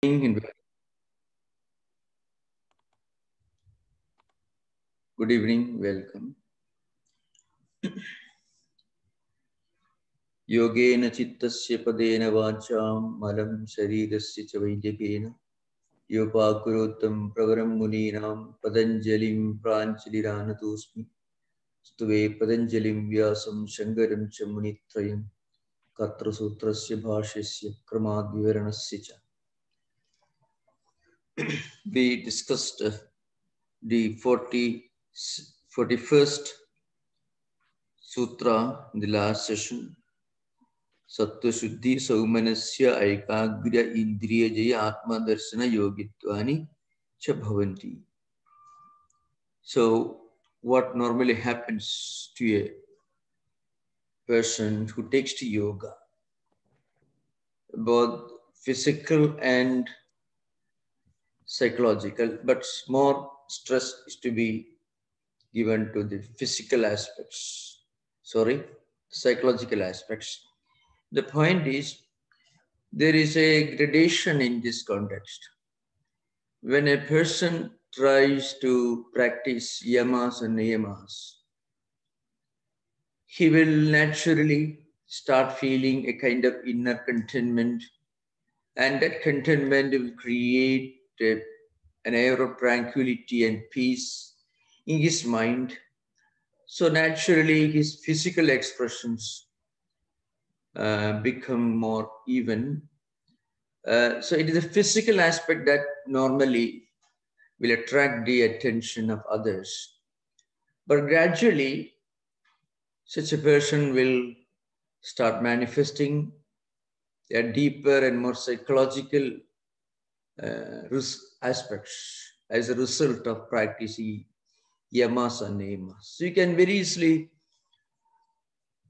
Good evening, welcome. Yogena chittasya padena vacham malam sharirasya cha vaidyakena yopakurotam pravaram muninam padanjalim pranchaliranatosmi stuve padanjalim vyasam shankaram cha munitrayam katra sutrasya bhashyasya kramadvivaranasya cha. We discussed the 41st sutra in the last session. Sattva Shuddhi Saumanasya Aikagra Indriya Jaya Atma Darshana Yogitwani Cha Bhavanti. So, what normally happens to a person who takes to yoga, both physical and psychological, but more stress is to be given to the physical aspects. Psychological aspects. The point is, there is a gradation in this context. When a person tries to practice yamas and niyamas, he will naturally start feeling a kind of inner contentment, and that contentment will create an air of tranquility and peace in his mind. So naturally, his physical expressions become more even. So it is the physical aspect that normally will attract the attention of others. But gradually, such a person will start manifesting a deeper and more psychological aspects as a result of practicing yamas and niyamas. So you can very easily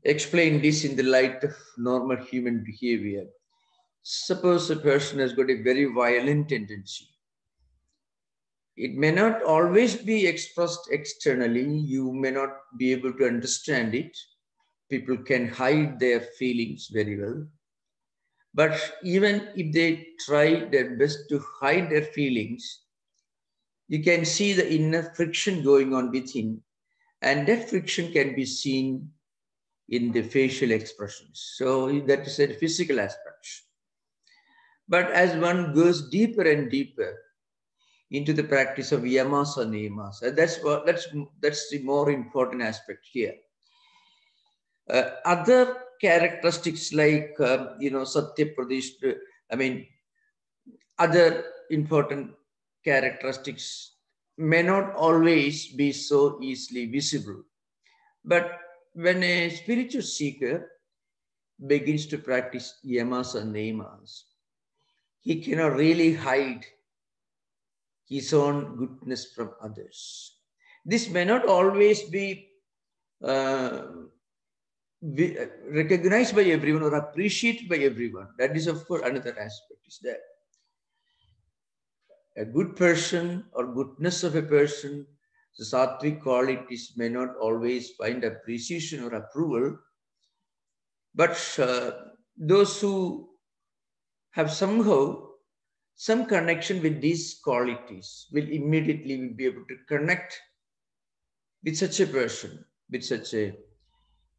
explain this in the light of normal human behavior. Suppose a person has got a very violent tendency. It may not always be expressed externally. You may not be able to understand it. People can hide their feelings very well. But even if they try their best to hide their feelings, you can see the inner friction going on within. And that friction can be seen in the facial expressions. So that is a physical aspect. But as one goes deeper and deeper into the practice of yamas and niyamas, that's the more important aspect here. Other characteristics like satya pradishta, other important characteristics may not always be so easily visible. But when a spiritual seeker begins to practice yamas and niyamas, he cannot really hide his own goodness from others. This may not always be recognized by everyone or appreciated by everyone. That is, of course, another aspect is there. A good person or goodness of a person, the sattvic qualities may not always find appreciation or approval, but those who have somehow some connection with these qualities will immediately be able to connect with such a person, with such a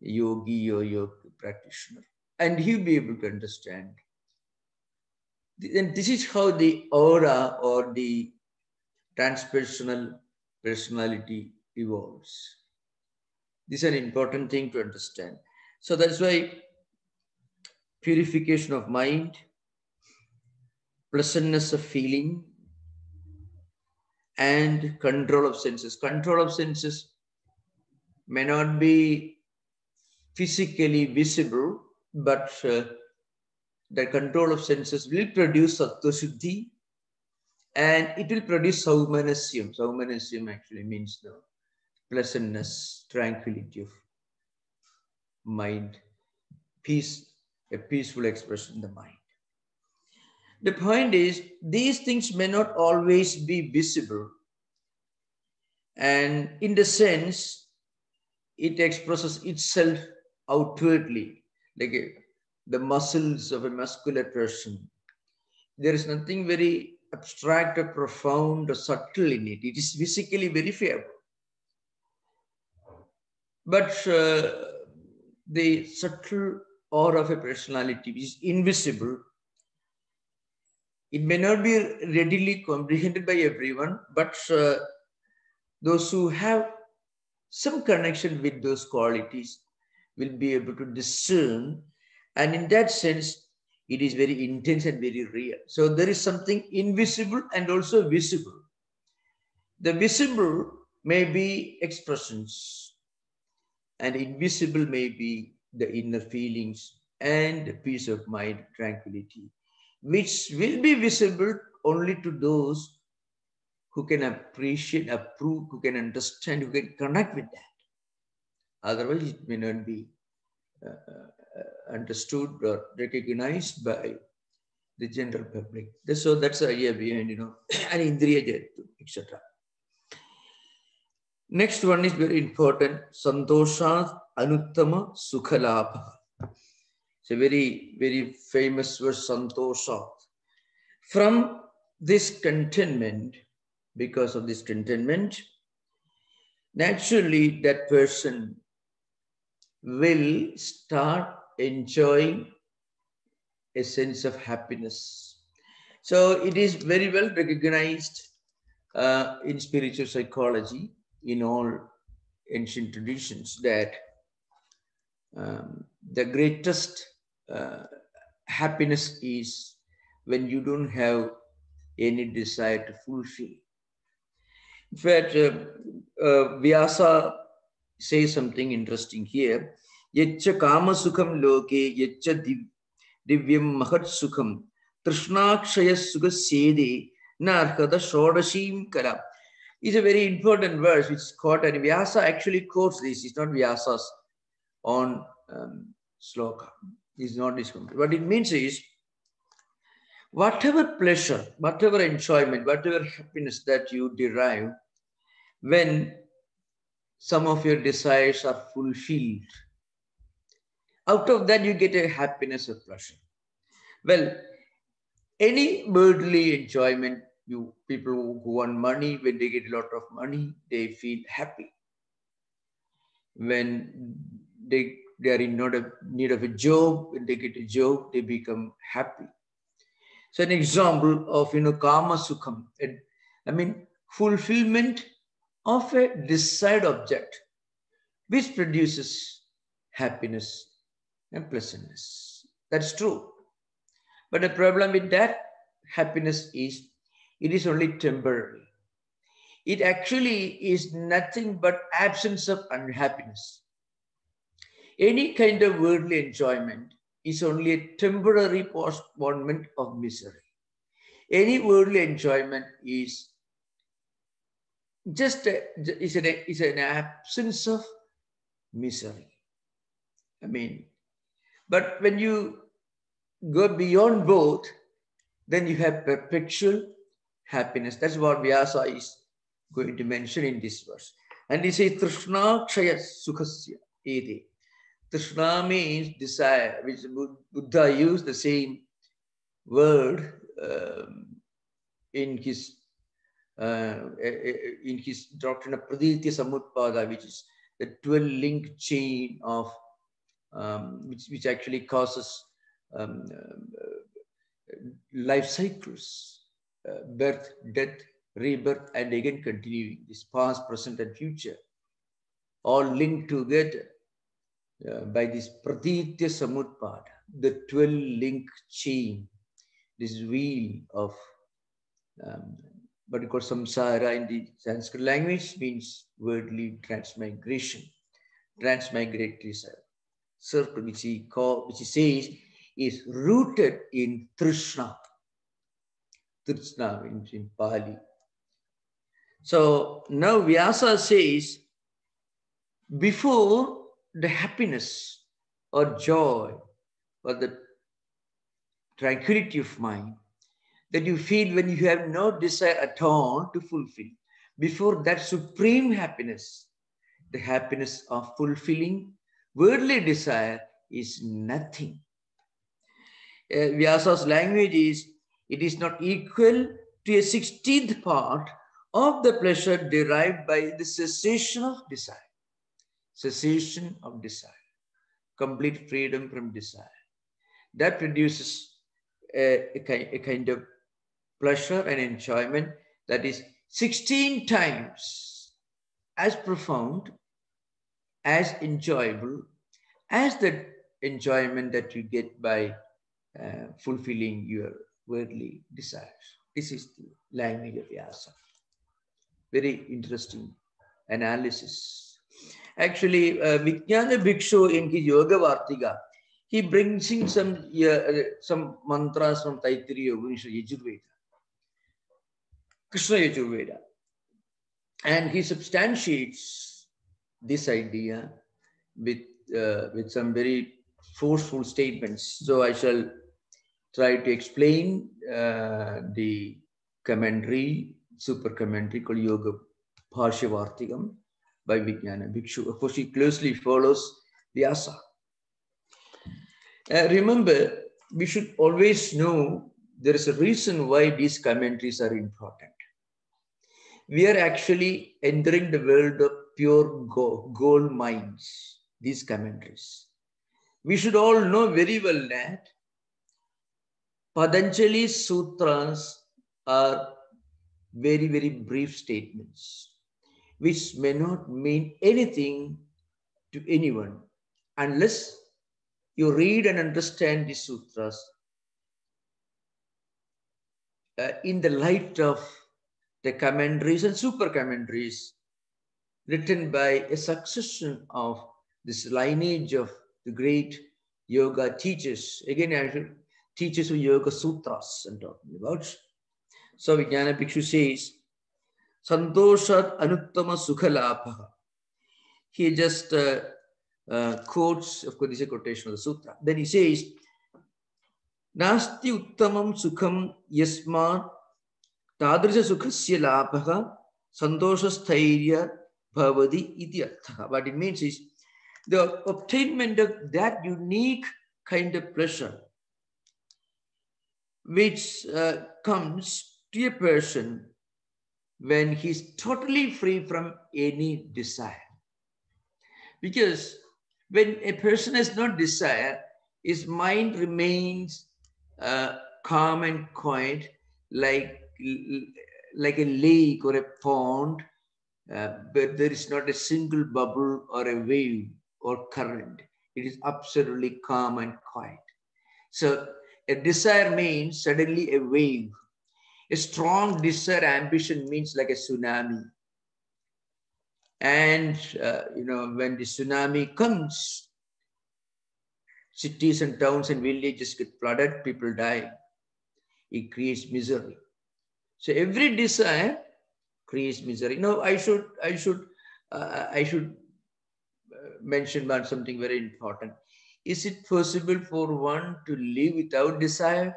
yogi or yoga practitioner, and he'll be able to understand. And this is how the aura or the transpersonal personality evolves. This is an important thing to understand. So that's why purification of mind, pleasantness of feeling, and control of senses. Control of senses may not be physically visible, but the control of senses will produce sattva shuddhi, and it will produce saumanasyam. Saumanasyam actually means the pleasantness, tranquility of mind, peace, a peaceful expression in the mind. The point is, these things may not always be visible, and in the sense, it expresses itself outwardly, like the muscles of a muscular person. There is nothing very abstract or profound or subtle in it. It is physically verifiable. But the subtle aura of a personality is invisible. It may not be readily comprehended by everyone, but those who have some connection with those qualities will be able to discern. And in that sense, it is very intense and very real. So there is something invisible and also visible. The visible may be expressions, and invisible may be the inner feelings and peace of mind, tranquility, which will be visible only to those who can appreciate, approve, who can understand, who can connect with that. Otherwise, it may not be understood or recognized by the general public. So that's the idea behind, an indriya jayatva, etc. Next one is very important. Santoshat anuttama sukhalabha. It's a very, very famous word, santoshat. From this contentment, because of this contentment, naturally that person will start enjoying a sense of happiness. So it is very well recognized in spiritual psychology, in all ancient traditions, that the greatest happiness is when you don't have any desire to fulfill. In fact, Vyasa says something interesting here. Yaccha kama sukham loke, yaccha divyam mahat sukham, trishnaakshaya sukha sede, narhada shodashim kala. It's a very important verse which is quoted, and Vyasa actually quotes this. It's not Vyasa's own sloka. It's not this one. What it means is, whatever pleasure, whatever enjoyment, whatever happiness that you derive when some of your desires are fulfilled, out of that you get a happiness or pleasure. Well, any worldly enjoyment, people who want money, when they get a lot of money, they feel happy. When they are in need of a job, when they get a job, they become happy. So an example of, kama sukham, fulfillment of a desired object, which produces happiness and pleasantness. That's true. But the problem with that happiness is, it is only temporary. It actually is nothing but absence of unhappiness. Any kind of worldly enjoyment is only a temporary postponement of misery. Any worldly enjoyment is just is an absence of misery. But when you go beyond both, then you have perpetual happiness. That's what Vyasa is going to mention in this verse. And he says, Trishna Kshaya Sukhasya Ede. Trishna means desire, which Buddha used the same word in his doctrine of Praditya Samutpada, which is the 12-link chain of which actually causes life cycles, birth, death, rebirth, and again continuing, this past, present, and future, all linked together by this Praditya Samutpada, the 12-link chain, this wheel of what we call samsara in the Sanskrit language, means worldly transmigration, transmigratory circle, which he says is rooted in Trishna. Trishna in Pali. So now Vyasa says, before the happiness or joy or the tranquility of mind that you feel when you have no desire at all to fulfill, before that supreme happiness, the happiness of fulfilling worldly desire is nothing. Vyasa's language is, It is not equal to a 16th part of the pleasure derived by the cessation of desire. Cessation of desire. Complete freedom from desire. That produces a kind of pleasure and enjoyment that is 16 times as profound, as enjoyable as the enjoyment that you get by fulfilling your worldly desires. This is the language of Vyasa. Very interesting analysis. Actually, Vijnana Bhikshu in his Yoga Vartika, he brings in some mantras from Taittiriya Upanishad, Yajurveda, Krishna Yajurveda. And he substantiates this idea with some very forceful statements. So I shall try to explain the commentary, super commentary called Yoga Bhashya Vartikam by Vijnana Bhikshu. Of course, he closely follows Vyasa. Remember, we should always know there is a reason why these commentaries are important. We are actually entering the world of pure gold mines, these commentaries. We should all know very well that Patanjali's sutras are very, very brief statements, which may not mean anything to anyone unless you read and understand the sutras in the light of the commentaries and super commentaries written by a succession of this lineage of the great yoga teachers. Again, I should teachers of Yoga Sutras I'm talking about. So Vijnana Bhikshu says, Santoshat Anuttama Sukhalabha. He just quotes, of course, this is a quotation of the sutra. Then he says, Nasti Uttamam Sukham Yasmat Tadrisha Sukhasya Labha Santosha Sthairya Bhavadi Iti Artha. What it means is the obtainment of that unique kind of pleasure which comes to a person when he's totally free from any desire. Because when a person has no desire, his mind remains calm and quiet, like a lake or a pond, but there is not a single bubble or a wave or current. It is absolutely calm and quiet. So a desire means suddenly a wave. A strong desire, ambition means like a tsunami. And, when the tsunami comes, cities and towns and villages get flooded, people die. It creates misery. So every desire creates misery. Now, I should mention about something very important. Is it possible for one to live without desire?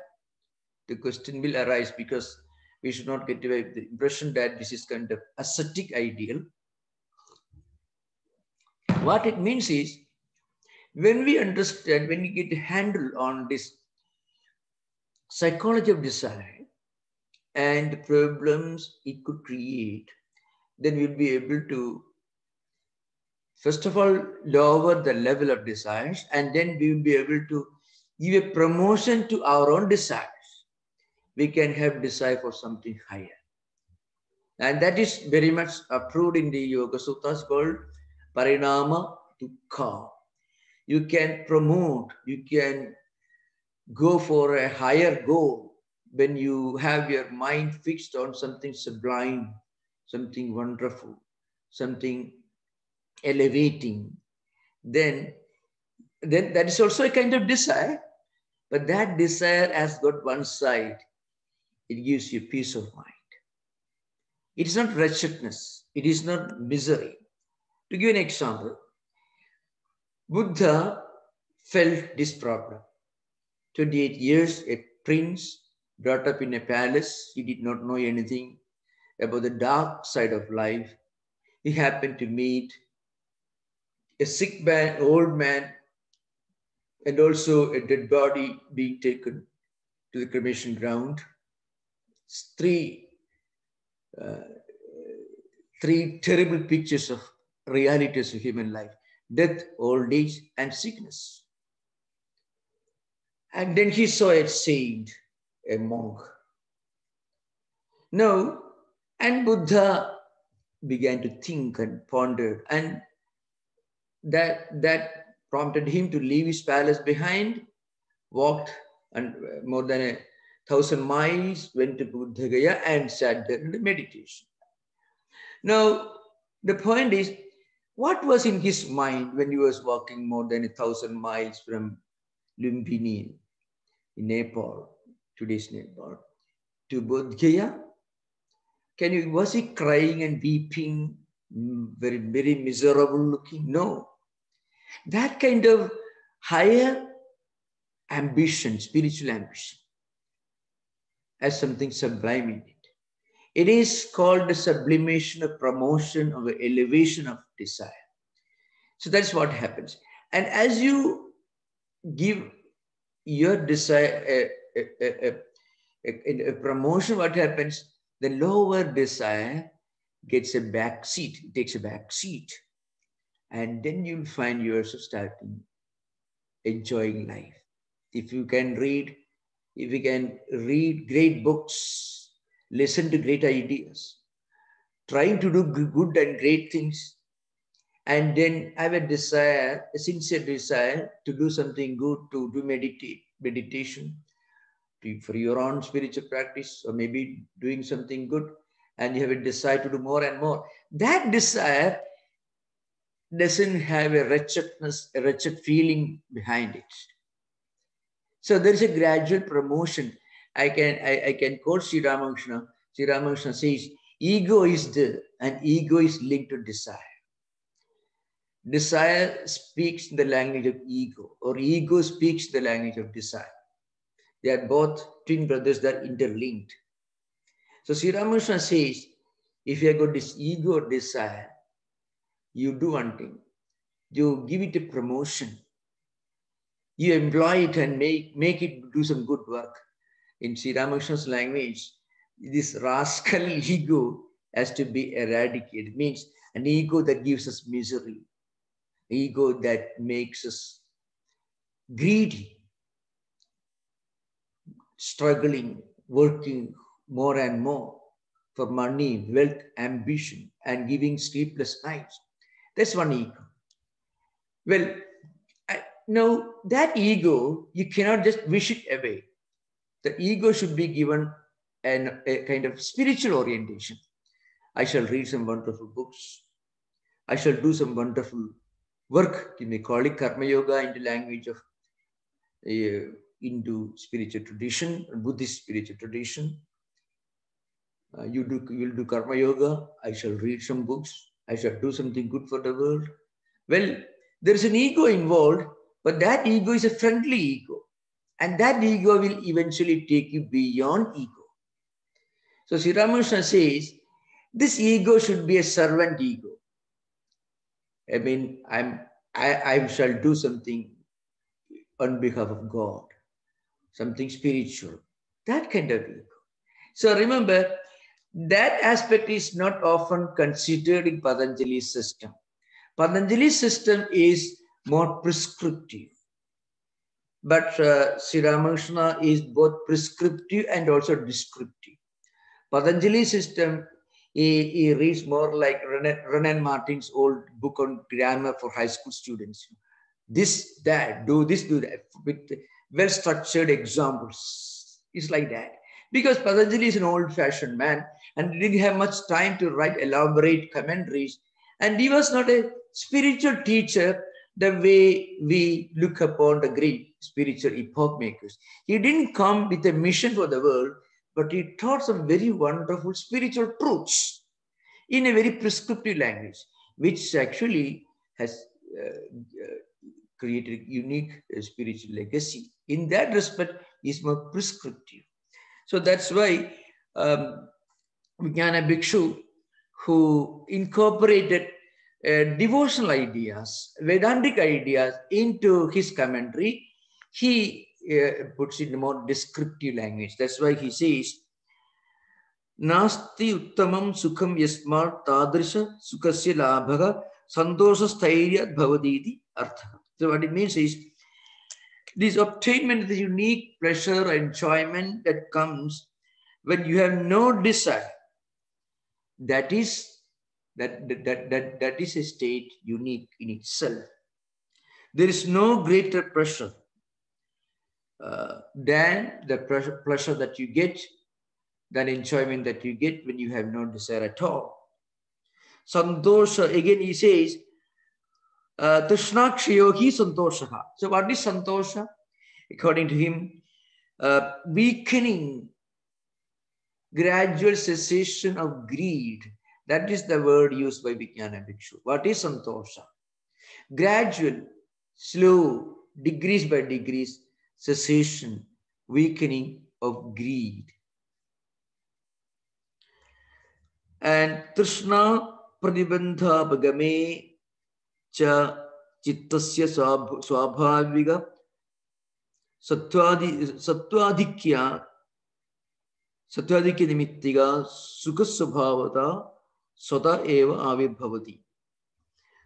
The question will arise because we should not get away with the impression that this is kind of ascetic ideal. What it means is, when we understand, when we get a handle on this psychology of desire and the problems it could create, then we'll be able to, first of all, lower the level of desires, and then we will be able to give a promotion to our own desires. We can have desire for something higher. And that is very much approved in the Yoga Sutras called Parinama Dukkha. You can promote, you can go for a higher goal when you have your mind fixed on something sublime, something wonderful, something elevating. Then that is also a kind of desire, but that desire has got one side. It gives you peace of mind. It is not wretchedness. It is not misery. To give an example, Buddha felt this problem. 28 years, a prince brought up in a palace. He did not know anything about the dark side of life. He happened to meet a sick man, old man, and also a dead body being taken to the cremation ground. three, three terrible pictures of realities of human life: death, old age, and sickness. And then he saw a saint, a monk. Now, and Buddha began to think and ponder, and that prompted him to leave his palace behind, walked and more than 1,000 miles, went to Buddha Gaya and sat there in the meditation. Now, the point is, what was in his mind when he was walking more than 1,000 miles from Lumbini in Nepal, today's Nepal, to Bodh Gaya? Was he crying and weeping, very, very miserable looking? No. That kind of higher ambition, spiritual ambition, as something sublime in it. It is called the sublimation of promotion or elevation of desire. So that's what happens. And as you give your desire a promotion, what happens? The lower desire gets a back seat, it takes a back seat. And then you'll find yourself starting enjoying life. If you can read great books, listen to great ideas, trying to do good and great things, and then have a desire, a sincere desire to do something good, to do meditation, for your own spiritual practice, or maybe doing something good, and you have a desire to do more and more. That desire doesn't have a wretched feeling behind it. So there is a gradual promotion. I can quote Sri Ramakrishna. Sri Ramakrishna says, ego is there, and ego is linked to desire. Desire speaks the language of ego, or ego speaks the language of desire. They are both twin brothers that are interlinked. So Sri Ramakrishna says, if you have got this ego or desire, you do one thing. You give it a promotion. You employ it and make it do some good work. In Sri Ramakrishna's language, this rascal ego has to be eradicated. It means an ego that gives us misery, ego that makes us greedy, struggling, working more and more for money, wealth, ambition, and giving sleepless nights. That's one ego. Well, now that ego, you cannot just wish it away. The ego should be given a kind of spiritual orientation. I shall read some wonderful books. I shall do some wonderful work. You may call it karma yoga in the language of Hindu spiritual tradition, Buddhist spiritual tradition. You will do karma yoga. I shall read some books. I shall do something good for the world. Well, there is an ego involved, but that ego is a friendly ego. And that ego will eventually take you beyond ego. So Sri Ramakrishna says, this ego should be a servant ego. I mean, I shall do something on behalf of God, something spiritual, that kind of ego. So remember, that aspect is not often considered in Patanjali's system. Patanjali's system is more prescriptive. But Sri Ramakrishna is both prescriptive and also descriptive. Patanjali's system, he reads more like Renan Martin's old book on grammar for high school students. This, that, do this, do that, with well-structured examples. It's like that. Because Patanjali is an old-fashioned man and didn't have much time to write elaborate commentaries. And he was not a spiritual teacher the way we look upon the great spiritual epoch makers. He didn't come with a mission for the world, but he taught some very wonderful spiritual truths in a very prescriptive language, which actually has created a unique spiritual legacy. In that respect, is more prescriptive. So that's why Vijnana Bhikshu, who incorporated devotional ideas, Vedantic ideas into his commentary, he puts it in more descriptive language. That's why he says, Nasti uttamam sukham yasmat tadrisha sukasya labhaga santosha sthairya bhavaditi artha. So what it means is this obtainment, the unique pleasure, enjoyment that comes when you have no desire. That is that is a state unique in itself. There is no greater pleasure than the pleasure that you get, than enjoyment that you get when you have no desire at all. Santosha, again he says, Trishnakshayo hi santosha. So what is santosha? According to him, weakening, gradual cessation of greed. That is the word used by Vijnana Bhikshu. What is santosha? Gradual, slow, degrees by degrees, cessation, weakening of greed. And Trishna pradibandha bhagame cha chittasya swabhaviga sattvadikya nimittiga sukha svabhavata sata eva avirbhavati.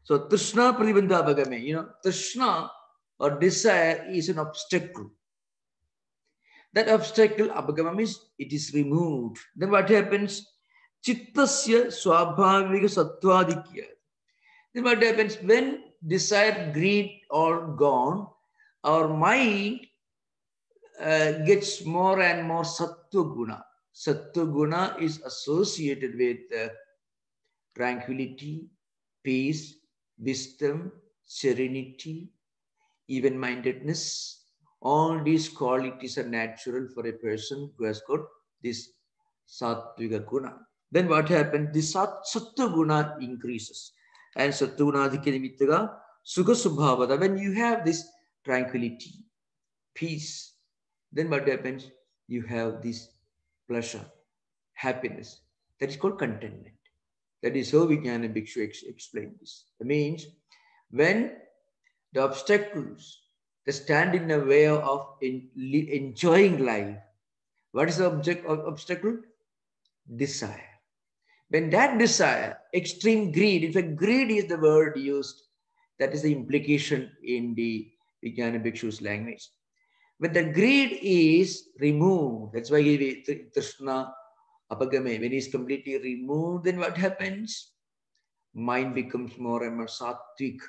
So Trishna pradibandha bhagame, Trishna or desire is an obstacle. That obstacle, abhagama, means it is removed. Then what happens? Chittasya swabhavika sattvadikya. Then what happens? When desire, greed are gone, our mind gets more and more sattva guna. Sattva guna is associated with tranquility, peace, wisdom, serenity, even-mindedness. All these qualities are natural for a person who has got this sattvika guna. Then what happens? This sattva guna increases. And sattva guna adhikya sukha subhavata. When you have this tranquility, peace, then what happens? You have this pleasure, happiness. That is called contentment. That is how Vijnana Bhikshu explained this. It means when the obstacles that stand in the way of enjoying life, what is the obstacle? Desire. When that desire, extreme greed, in fact, greed is the word used, that is the implication in the Vijnana Bhikshu's language. When the greed is removed, that's why Trishna apagame, when it's completely removed, then what happens? Mind becomes more and more sattvic,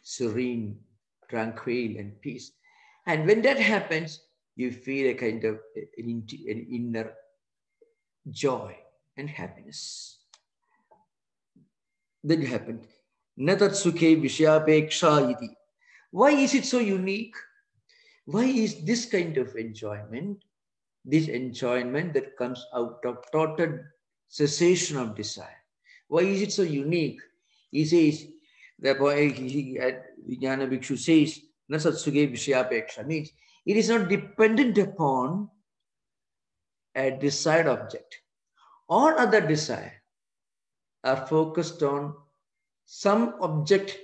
serene, tranquil, and peace. And when that happens, you feel a kind of an inner joy and happiness. Then it happened. Natat sukhe vishyapeksha iti. Why is it so unique? Why is this kind of enjoyment, this enjoyment that comes out of total cessation of desire? Why is it so unique? He says, therefore, Vijnana Bhikshu says, Natat sukhe vishyapeksha means it is not dependent upon a desired object. All other desire are focused on some object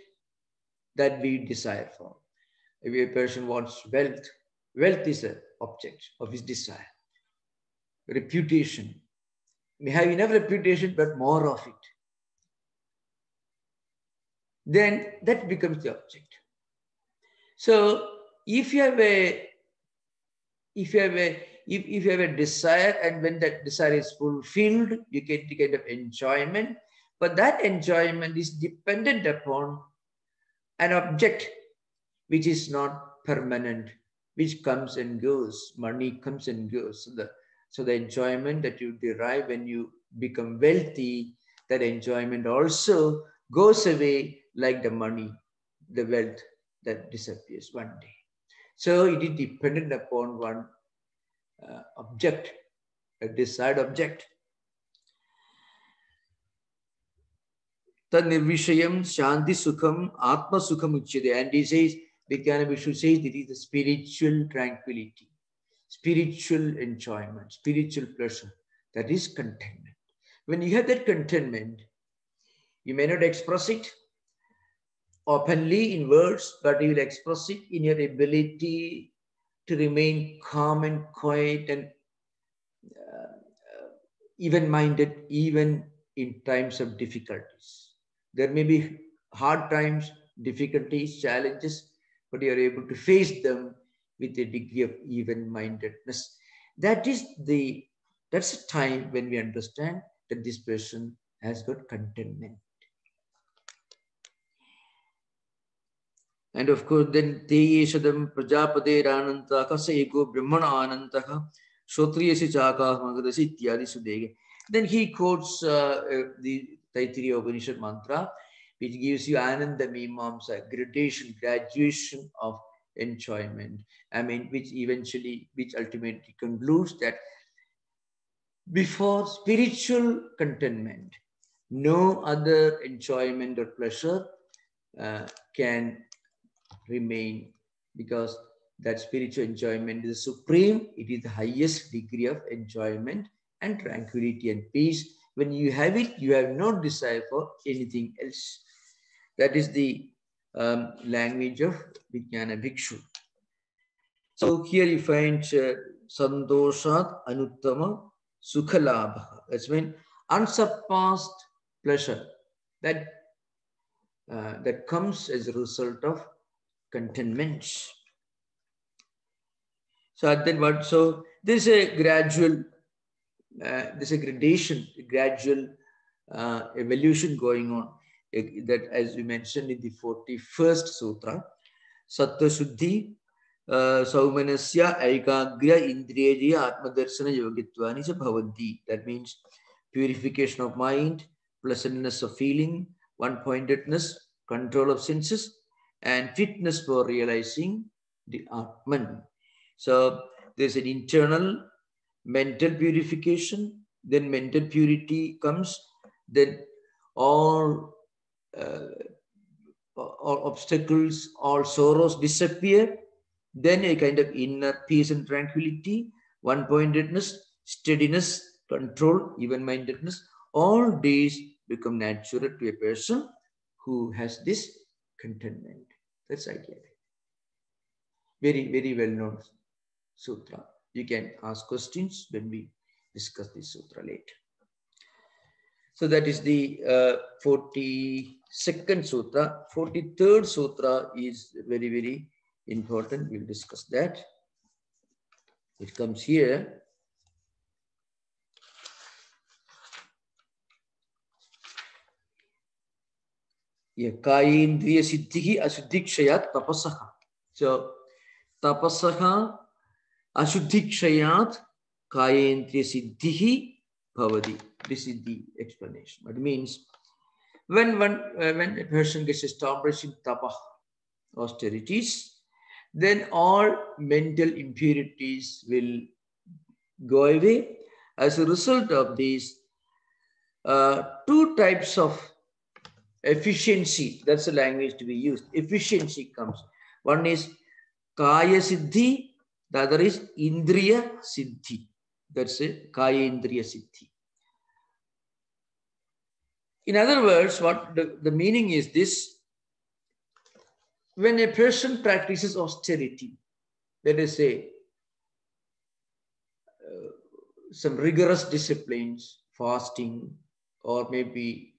that we desire for. If a person wants wealth, wealth is an object of his desire. Reputation. May have enough reputation, but more of it. Then that becomes the object. So if you have a desire, and when that desire is fulfilled, you get the kind of enjoyment, but that enjoyment is dependent upon an object which is not permanent, which comes and goes. Money comes and goes. So the enjoyment that you derive when you become wealthy, that enjoyment also goes away like the money, the wealth that disappears one day. So it is dependent upon one object, a desired object. Tad nirvishayam shanti sukham atma sukham uchyate. And he says, Vijnana Bhikshu says, it is the spiritual tranquility, spiritual enjoyment, spiritual pleasure. That is contentment. When you have that contentment, you may not express it openly in words, but you will express it in your ability to remain calm and quiet and even-minded even in times of difficulties. There may be hard times, difficulties, challenges, but you are able to face them with a degree of even-mindedness. That's a time when we understand that this person has got contentment. And of course, then Te Shadam Prajapade Rananta Kasa Ego Brahmana Anantaka Shotriyasi Chaka Magadasi Ityadi Sudege. Then he quotes the Taittiriya Upanishad mantra, which gives you Ananda Mimamsa, graduation of enjoyment. I mean, which ultimately concludes that before spiritual contentment, no other enjoyment or pleasure can remain, because that spiritual enjoyment is supreme. It is the highest degree of enjoyment and tranquility and peace. When you have it, you have no desire for anything else. That is the language of Vijnana Bhikshu. So here you find Santoshat Anuttama Sukhalabha. That's when unsurpassed pleasure that comes as a result of contentment. So then what? So there's a gradual, there's a gradation, a gradual evolution going on. That, as we mentioned in the 41st sutra, Sattva Shuddhi, Saumanasya Aikagya Indriya Atmadarshana Yogitvani cha Bhavanti. That means purification of mind, pleasantness of feeling, one-pointedness, control of senses, and fitness for realizing the Atman. So there's an internal mental purification, then mental purity comes, then all obstacles, all sorrows disappear, then a kind of inner peace and tranquility, one-pointedness, steadiness, control, even-mindedness. All these become natural to a person who has this contentment. That's idea. Very, very well-known sutra. You can ask questions when we discuss this sutra later. So that is the 42nd sutra. 43rd sutra is very, very important. We'll discuss that. It comes here. Kayendriya siddhihi ashuddhikshayat tapasaha. So tapasaha ashuddhikshayat kayendriya siddhihi bhavati. This is the explanation. But it means when a person gets established in tapa, austerities, then all mental impurities will go away. As a result of these, two types of efficiency, that's the language to be used, efficiency comes. One is Kaya Siddhi, the other is Indriya Siddhi. That's it, Kaya Indriya Siddhi. In other words, what the meaning is this: when a person practices austerity, let us say some rigorous disciplines, fasting, or maybe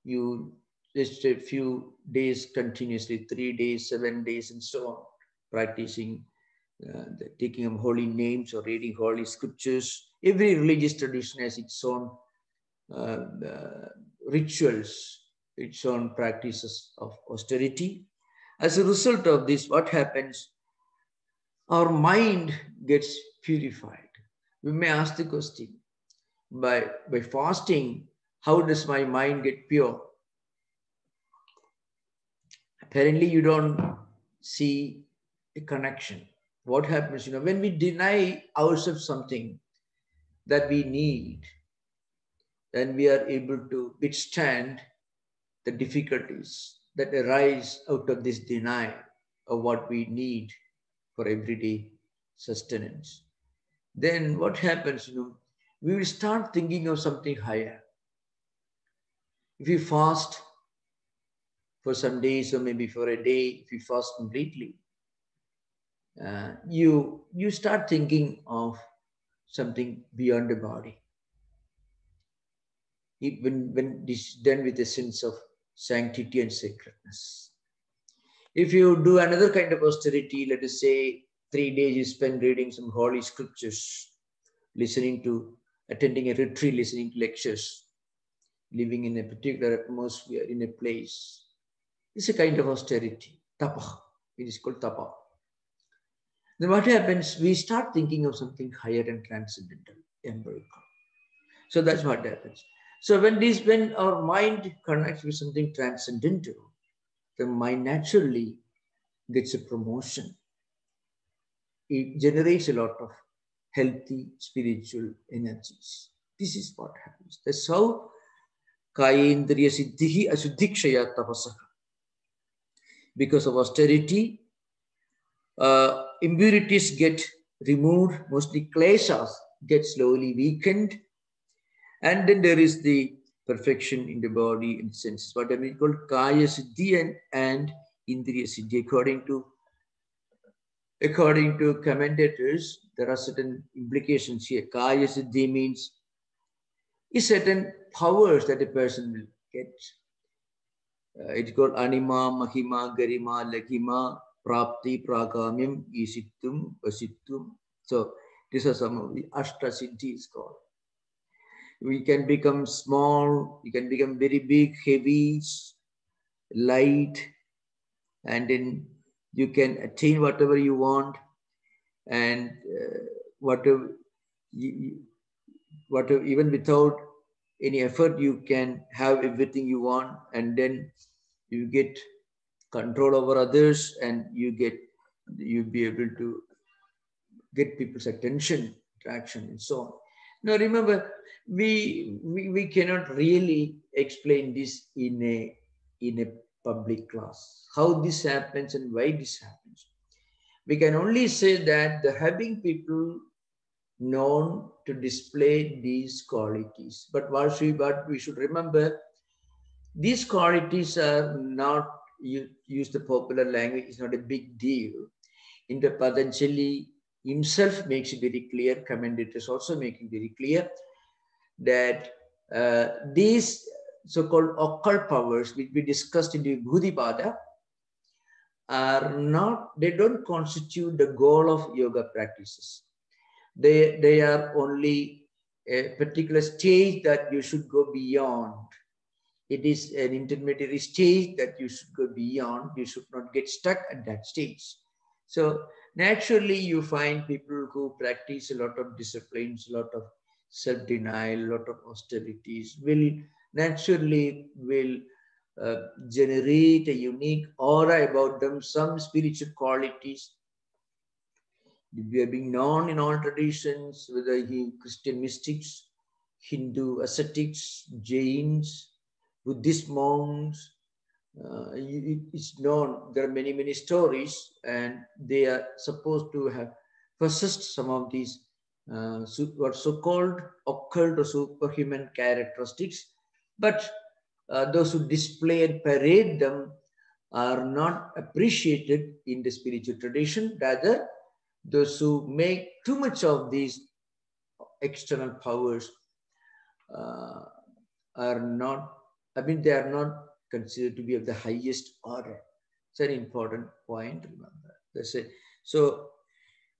you just a few days continuously, 3 days, 7 days, and so on, practicing the taking of holy names or reading holy scriptures. Every religious tradition has its own rituals, its own practices of austerity. As a result of this, what happens? Our mind gets purified. We may ask the question, by fasting, how does my mind get pure? Apparently, you don't see a connection. What happens, when we deny ourselves something that we need, then we are able to withstand the difficulties that arise out of this denial of what we need for everyday sustenance. Then what happens, we will start thinking of something higher. If you fast for some days or maybe for a day, if you fast completely, you start thinking of something beyond the body. when this is done with a sense of sanctity and sacredness. If you do another kind of austerity, let us say 3 days you spend reading some holy scriptures, attending a retreat, listening to lectures, living in a particular atmosphere, in a place. It's a kind of austerity, tapa. It is called tapa. Then what happens? We start thinking of something higher and transcendental, empirical. So that's what happens. So when our mind connects with something transcendental, the mind naturally gets a promotion. It generates a lot of healthy spiritual energies. This is what happens. That's how Kayendriya Siddhihi Asuddhikshaya Tapasaka. Because of austerity, impurities get removed, mostly kleshas get slowly weakened, and then there is the perfection in the body and senses. What I mean called Kaya Siddhi and Indriya Siddhi. According to commentators, there are certain implications here. Kaya Siddhi means certain powers that a person will get. It's called Anima, Mahima, Garima, Laghima, Prapti, Prakamyam, Isittum, Vasittum. So these are some of the Ashta Siddhis called. We can become small, we can become very big, heavy, light, and then you can attain whatever you want, and whatever, even without any effort, you can have everything you want, and then you get control over others, and you'll be able to get people's attention, attraction, and so on. Now remember, we cannot really explain this in a public class, how this happens and why this happens. We can only say that the having people known to display these qualities. But what we should remember, these qualities are not, use the popular language, is not a big deal. In the Patanjali himself makes it very clear, commentators also make it very clear, that these so-called occult powers, which we discussed in the Vibhudipada, they don't constitute the goal of yoga practices. They are only a particular stage that you should go beyond. It is an intermediary stage that you should go beyond. You should not get stuck at that stage. So naturally, you find people who practice a lot of disciplines, a lot of self-denial, a lot of austerities, will naturally generate a unique aura about them, some spiritual qualities. We are being known in all traditions, whether Christian mystics, Hindu ascetics, Jains, Buddhist monks. It's known, there are many stories, and they are supposed to have possessed some of these what so-called occult or superhuman characteristics, but those who display and parade them are not appreciated in the spiritual tradition. Rather, those who make too much of these external powers are not, they are not considered to be of the highest order. It's an important point, remember. That's it. So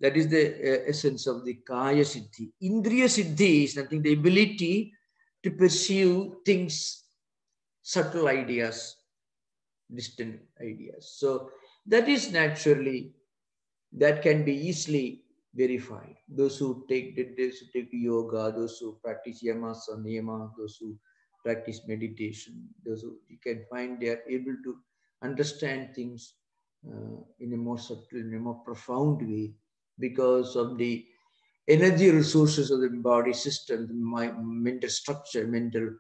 that is the essence of the Kaya Siddhi. Indriya Siddhi is nothing, the ability to pursue things, subtle ideas, distant ideas. So that is naturally, that can be easily verified. Those who take yoga, those who practice yamas and niyama, those who practice meditation, those who you can find they are able to understand things in a more subtle, in a more profound way, because of the energy resources of the body system, the mental structure, mental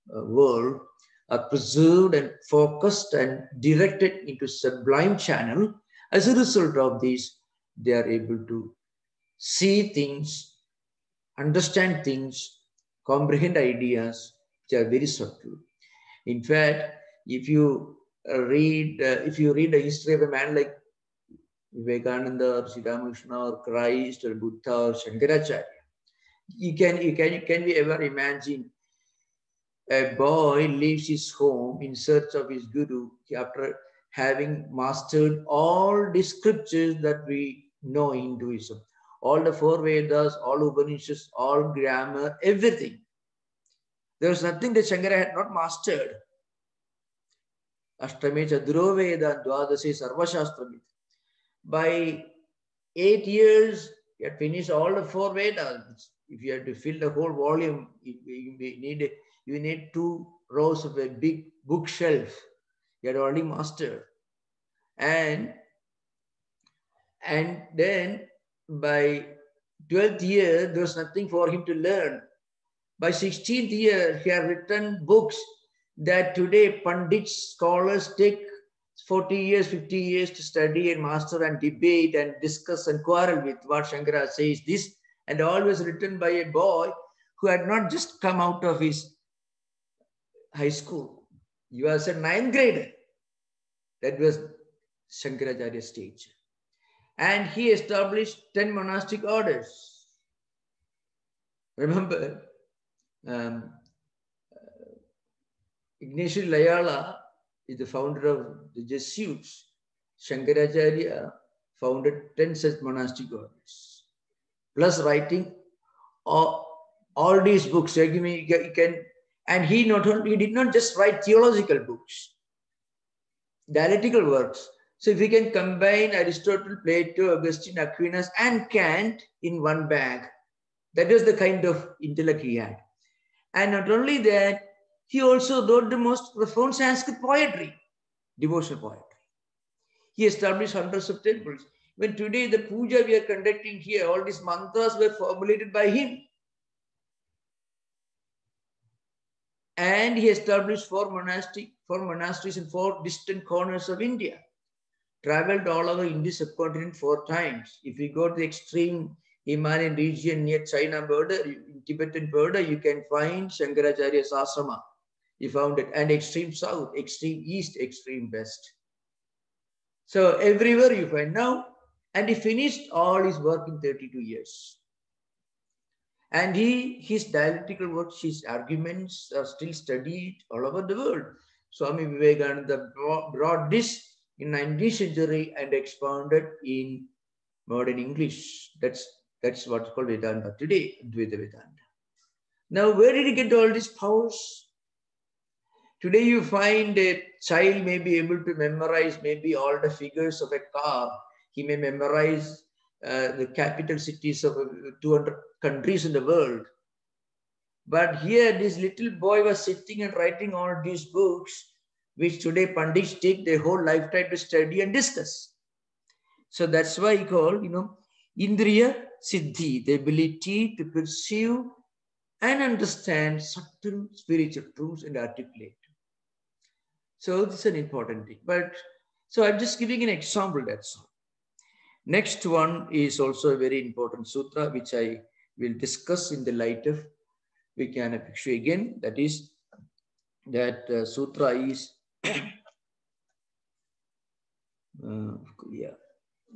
world are preserved and focused and directed into sublime channel. As a result of this, they are able to see things, understand things, comprehend ideas which are very subtle. In fact, if you read the history of a man like Vivekananda or Sri Ramakrishna or Christ or Buddha or Shankaracharya, can we ever imagine a boy leaves his home in search of his guru after having mastered all the scriptures that we know in Hinduism, all the four Vedas, all Upanishads, all grammar, everything. There was nothing that Shankara had not mastered. Ashtame Chaduro Veda Dwadasi Sarvashastramit. By 8 years, he had finished all the four Vedas. If you had to fill the whole volume, you need 2 rows of a big bookshelf. He had already mastered. And then by 12th year, there was nothing for him to learn. By 16th year, he had written books that today Pandits, scholars take 40 years, 50 years to study and master and debate and discuss and quarrel with what Shankara says this, and all was written by a boy who had not just come out of his high school. He was a 9th grader. That was Shankaracharya's stage. And he established 10 monastic orders. Remember, Ignatius Loyola is the founder of the Jesuits. Shankaracharya founded 10 such monastic orders. Plus writing all these books. And he did not just write theological books, dialectical works. So if we can combine Aristotle, Plato, Augustine, Aquinas, and Kant in one bag, that was the kind of intellect he had. And not only that, he also wrote the most profound Sanskrit poetry, devotional poetry. He established hundreds of temples. When today the puja we are conducting here, all these mantras were formulated by him. And he established 4 monasteries in 4 distant corners of India. Traveled all over Indian subcontinent 4 times. If you go to the extreme Himalayan region near China border, Tibetan border, you can find Shankaracharya's ashrama. He found it. And extreme south, extreme east, extreme west. So everywhere you find now. And he finished all his work in 32 years. And his dialectical works, his arguments are still studied all over the world. Swami Vivekananda brought this in 19th century and expounded in modern English. That's what's called Vedanta today, Advaita Vedanta. Now, where did he get all these powers? Today you find a child may be able to memorize maybe all the figures of a car. He may memorize the capital cities of 200 countries in the world. But here this little boy was sitting and writing all these books, which today Pandits take their whole lifetime to study and discuss. So that's why he called, Indriya Siddhi, the ability to perceive and understand subtle spiritual truths and articulate. So this is an important thing. So I'm just giving an example, that's all. Next one is also a very important sutra, which I will discuss in the light of Vijnana Bhikshu again. That is, that sutra is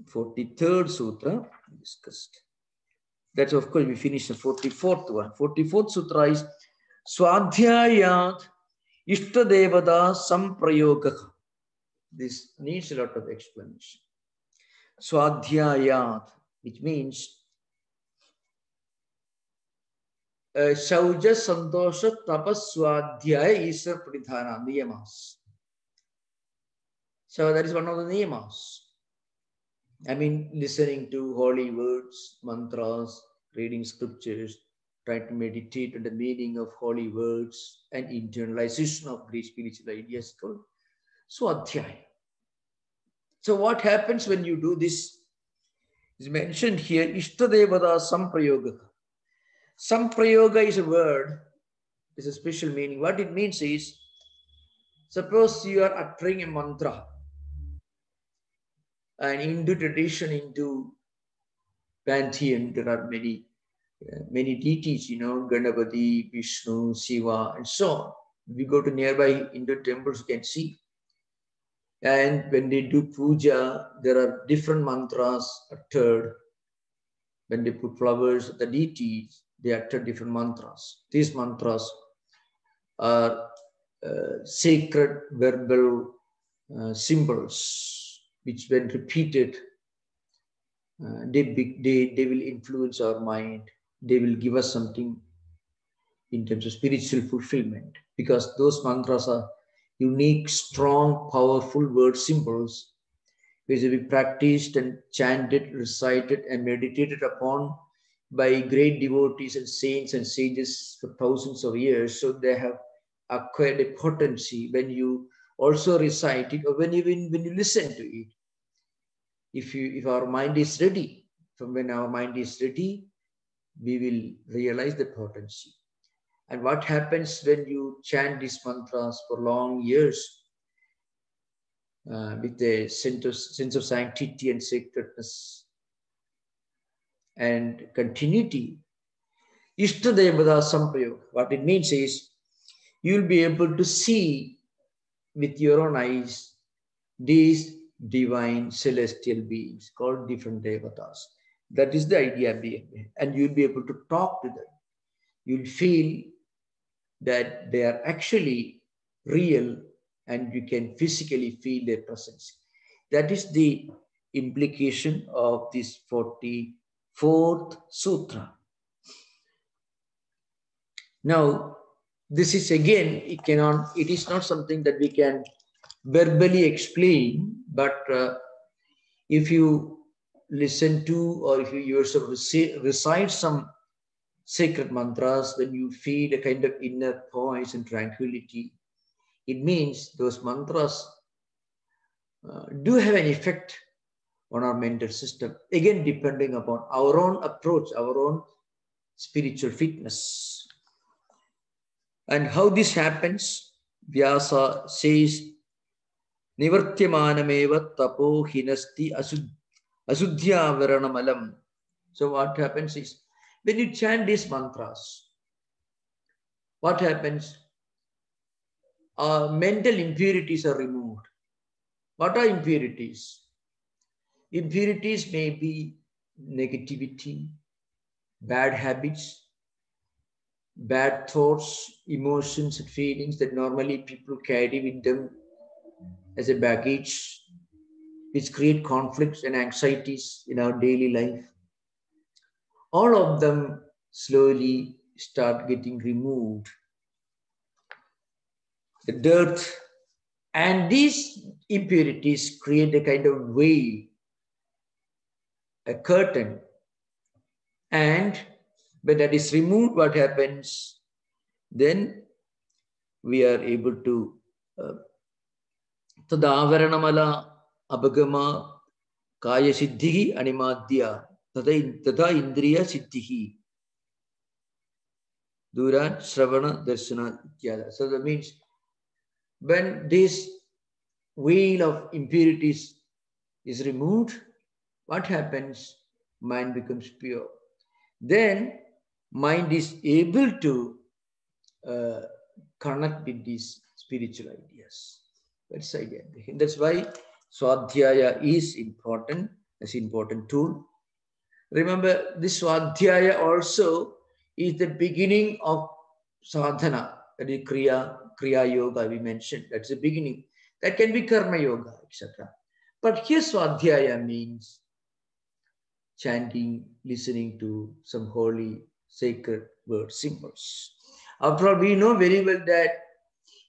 43rd sutra discussed. That's, of course, we finished the 44th one. 44th sutra is Swadhyayat Ishtadevada Samprayoga. This needs a lot of explanation. Swadhyayat, which means Shauja Santosha Tapas Swadhyaya Isar Pridhana Niyamas. So that is one of the niyamas. I mean, listening to holy words, mantras, reading scriptures, trying to meditate on the meaning of holy words and internalization of great spiritual ideas called Swadhyaya. So what happens when you do this? Is mentioned here, Ishtadevada Samprayoga. Samprayoga is a word, it's a special meaning. What it means is, suppose you are uttering a mantra, and Hindu tradition, into pantheon, there are many deities, Ganapati, Vishnu, Shiva, and so on. We go to nearby Hindu temples, you can see. And when they do puja, there are different mantras uttered. When they put flowers, the deities, they utter different mantras. These mantras are sacred verbal symbols, which when repeated, they will influence our mind. They will give us something in terms of spiritual fulfillment, because those mantras are unique, strong, powerful word symbols which will be practiced and chanted, recited, and meditated upon by great devotees and saints and sages for thousands of years. So they have acquired a potency when you also recite it, or when you listen to it. If our mind is ready, from when our mind is ready, we will realize the potency. And what happens when you chant these mantras for long years with a sense of sanctity and sacredness and continuity? Ishtadevata Sampayoga. What it means is you'll be able to see with your own eyes these divine celestial beings called different devatas. That is the idea behind it. And you'll be able to talk to them. You'll feel that they are actually real and you can physically feel their presence. That is the implication of this 44th sutra. Now, this is again, it is not something that we can verbally explain, but if you listen to, or if you yourself recite some sacred mantras, when you feel a kind of inner poise and tranquility, it means those mantras do have an effect on our mental system, again depending upon our own approach, our own spiritual fitness. And how this happens, Vyasa says, Nivartyamanameva tapo hinasti asudhyavaranamalam. So what happens is, when you chant these mantras, what happens? Mental impurities are removed. What are impurities? Impurities may be negativity, bad habits, bad thoughts, emotions, and feelings that normally people carry with them as a baggage, which create conflicts and anxieties in our daily life. All of them slowly start getting removed. The dirt and these impurities create a kind of veil, a curtain. And when that is removed, what happens? Then we are able to Tadavaranamala abhagama kaya siddhihi animadya tada indriya siddhihi duran shravana darshana ityada. So that means when this veil of impurities is removed, what happens? Mind becomes pure. Then mind is able to connect with these spiritual ideas. That's the idea. That's why Swadhyaya is important, as an important tool. Remember, this Swadhyaya also is the beginning of sadhana, that is Kriya Yoga we mentioned. That's the beginning. That can be Karma Yoga, etc. But here Swadhyaya means chanting, listening to some holy, sacred word symbols. After all, we know very well that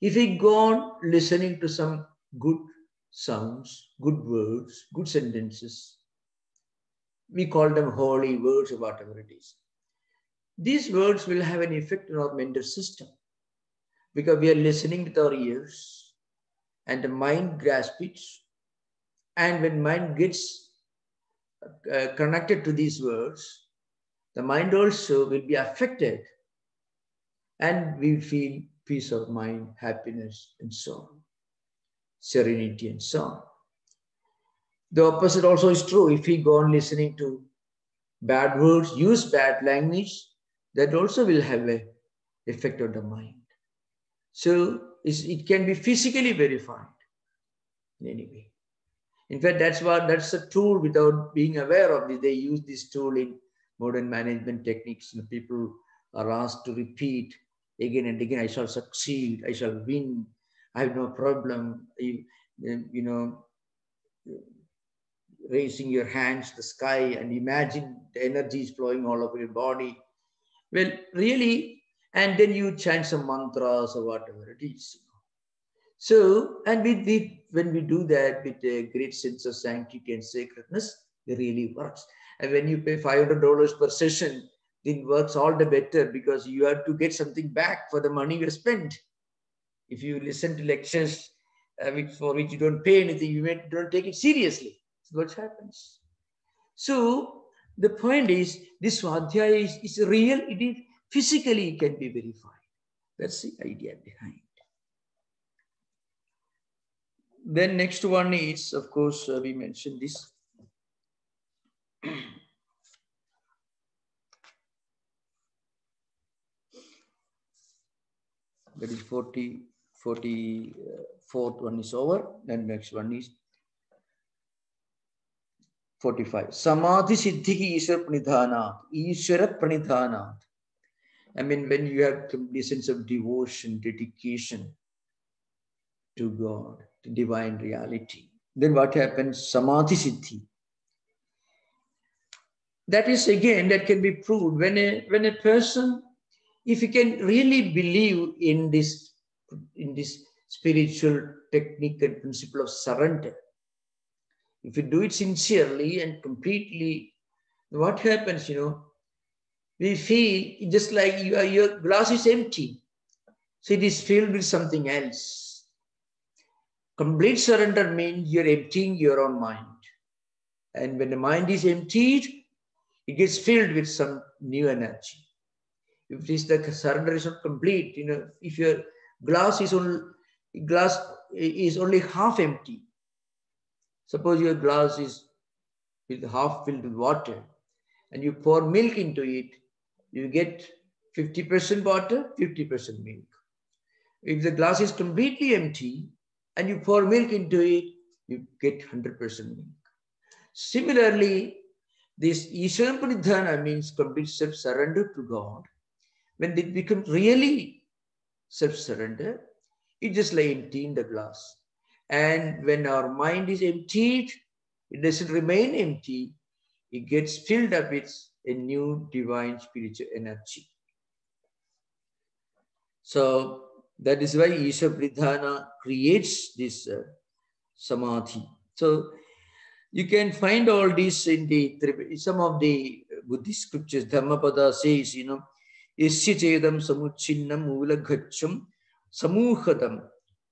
if we go on listening to some good sounds, good words, good sentences, we call them holy words or whatever it is. These words will have an effect on our mental system because we are listening with our ears and the mind grasps it. And when mind gets connected to these words, the mind also will be affected and we feel peace of mind, happiness, and so on, serenity, and so on. The opposite also is true. If we go on listening to bad words, use bad language, that also will have an effect on the mind. So it can be physically verified in any way. In fact, that's a tool without being aware of it. They use this tool in modern management techniques. People are asked to repeat again and again, I shall succeed, I shall win, I have no problem. You know, raising your hands to the sky and imagine the energy is flowing all over your body. Well, really, and then you chant some mantras or whatever it is. So, and when we do that with a great sense of sanctity and sacredness, it really works. And when you pay $500 per session, it works all the better because you have to get something back for the money you spent. If you listen to lectures for which you don't pay anything, you don't take it seriously. That's what happens. So the point is, this Swadhyaya is real. It is physically can be verified. That's the idea behind. Then next one is, of course, we mentioned this. That is 44th one is over. Then next one is 45. Samadhi siddhi Ishwara pranidhanat. Ishwara pranidhanat. I mean, when you have complete sense of devotion, dedication to God, to divine reality, then what happens? Samadhi siddhi. That is again, that can be proved when a person, if he can really believe in this spiritual technique and principle of surrender, if you do it sincerely and completely, what happens, we feel just like your glass is empty. So it is filled with something else. Complete surrender means you're emptying your own mind. And when the mind is emptied, it gets filled with some new energy. If it is the surrender is not complete, if your glass is only half empty. Suppose your glass is half filled with water, and you pour milk into it, you get 50% water, 50% milk. If the glass is completely empty and you pour milk into it, you get 100% milk. Similarly, this Ishwara pranidhana means complete self-surrender to God. When it becomes really self-surrender, it's just like emptying the glass. And when our mind is emptied, it doesn't remain empty. It gets filled up with a new divine spiritual energy. So that is why Ishwara pranidhana creates this samadhi. So you can find all this in some of the Buddhist scriptures. Dhammapada says, Isya chedam samuchinnam mulagacham samuhadam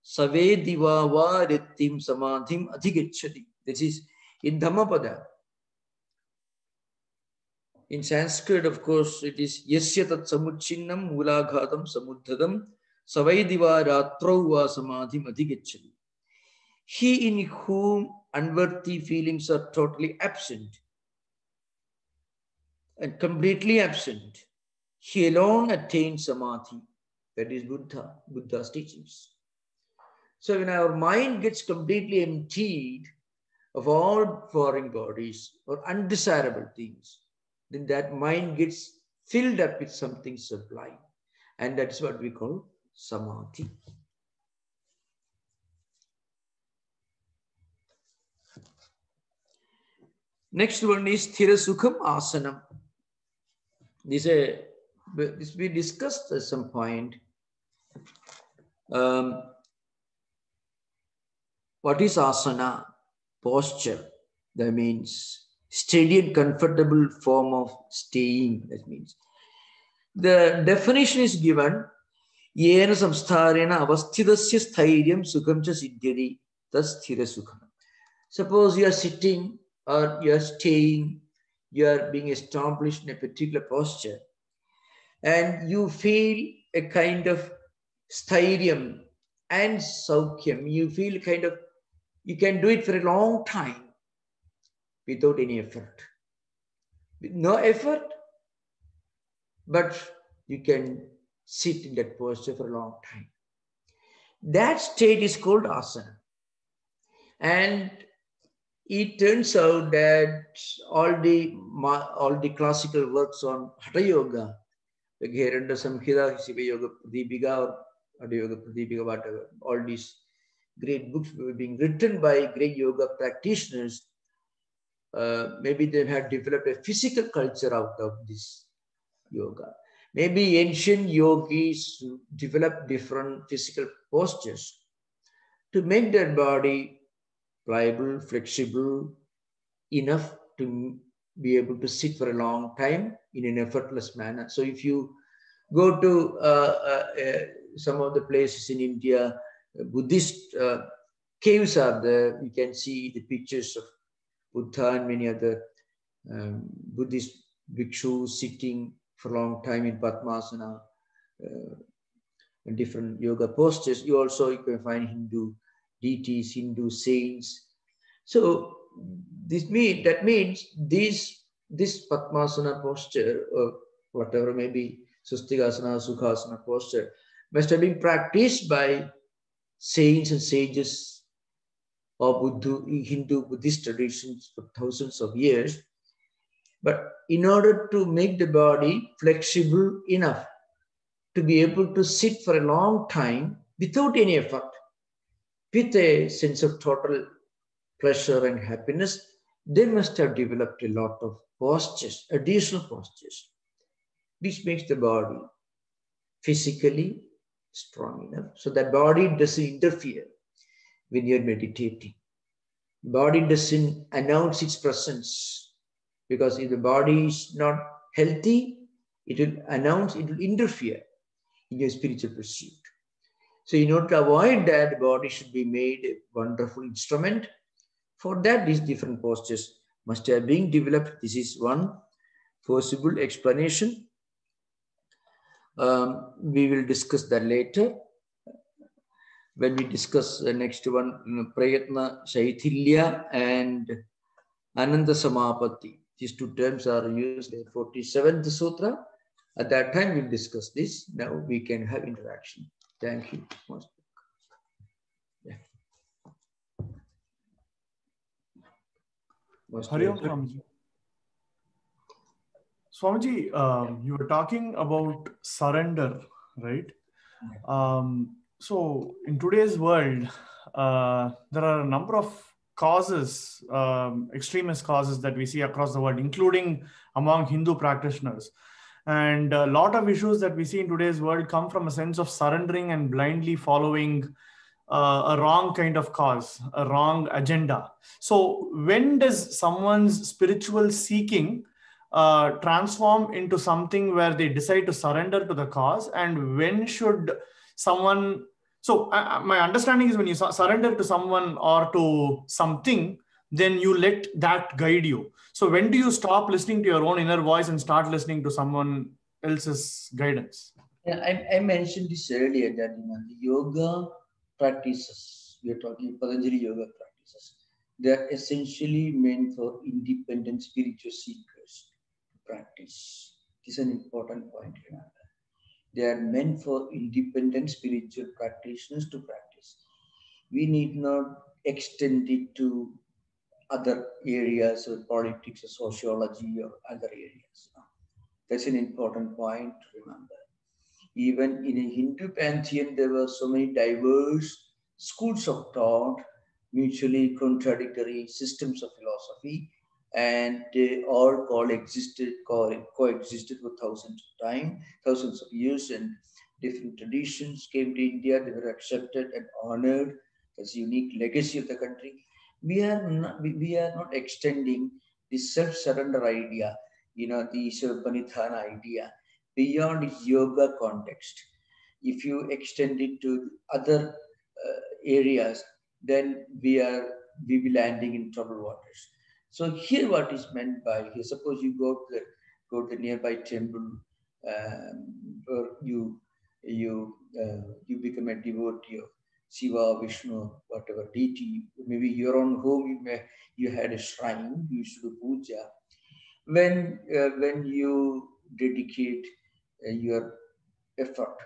savediva varittim samadhim adhigachati. This is in Dhammapada. In Sanskrit, of course, it is Yasya tat samuchinnam mulaghatam samuddhadam savediva ratrauva samadhim adhigachati. He in whom unworthy feelings are totally absent and completely absent, he alone attains samadhi. That is Buddha's teachings. So when our mind gets completely emptied of all foreign bodies or undesirable things, then that mind gets filled up with something sublime. And that's what we call samadhi. Next one is Sthira Sukham Asanam. This we discussed at some point. What is asana? Posture. That means steady and comfortable form of staying. That means the definition is given. Yena samstharena avasthidasya sthairiam sukham cha siddhyati tas sthira sukham. Suppose you are sitting or you are staying, you are being established in a particular posture, and you feel a kind of sthairiam and saukyam. You feel kind of, you can do it for a long time without any effort. With no effort, but you can sit in that posture for a long time. That state is called asana. And it turns out that all the classical works on Hatha Yoga like Heranda Samhita, Shiva Yoga Pradipika, or Ada Yoga Pradipika, whatever. All these great books were being written by great yoga practitioners. Maybe they had developed a physical culture out of this yoga. Maybe ancient yogis developed different physical postures to make their body pliable, flexible, enough to be able to sit for a long time in an effortless manner. So if you go to some of the places in India, Buddhist caves are there. You can see the pictures of Buddha and many other Buddhist bhikshus sitting for a long time in Padmasana, in different yoga postures. You can find Hindu deities, Hindu saints. So that means this Padmasana posture, or whatever may be Sustikasana, Sukhasana posture, must have been practiced by saints and sages of Hindu Buddhist traditions for thousands of years. But in order to make the body flexible enough to be able to sit for a long time without any effort, with a sense of total pleasure and happiness, they must have developed a lot of postures, additional postures, which makes the body physically strong enough so that body doesn't interfere when you're meditating. Body doesn't announce its presence, because if the body is not healthy, it will interfere in your spiritual pursuit. So in order to avoid that, the body should be made a wonderful instrument. For that, these different postures must have been developed. This is one possible explanation. We will discuss that later. When we discuss the next one, Prayatna Shaithilya and Ananda Samapatti. These two terms are used in 47th Sutra. At that time, we'll discuss this. Now we can have interaction. Thank you. Yeah. Hari Om, Swamiji. Swamiji, you were talking about surrender, right? So in today's world, there are a number of causes, extremist causes that we see across the world, including among Hindu practitioners. And a lot of issues that we see in today's world come from a sense of surrendering and blindly following a wrong kind of cause, a wrong agenda. So when does someone's spiritual seeking transform into something where they decide to surrender to the cause, and when should someone... So my understanding is when you surrender to someone or to something, then you let that guide you. So when do you stop listening to your own inner voice and start listening to someone else's guidance? Yeah, I mentioned this earlier that the yoga practices, we are talking Patanjali yoga practices, they are essentially meant for independent spiritual seekers to practice. This is an important point, remember. They are meant for independent spiritual practitioners to practice. We need not extend it to other areas of politics or sociology or other areas. That's an important point to remember. Even in a Hindu pantheon, there were so many diverse schools of thought, mutually contradictory systems of philosophy, and they all coexisted for thousands of years, and different traditions came to India. They were accepted and honored as a unique legacy of the country. We are not extending the self-surrender idea, the Ishvara idea beyond yoga context. If you extend it to other areas, then we will be landing in troubled waters. So here, what is meant by here? Suppose you go to the nearby temple, or you become a devotee of Shiva, Vishnu, whatever deity. Maybe your own home, you had a shrine, you used to do puja. When you dedicate your effort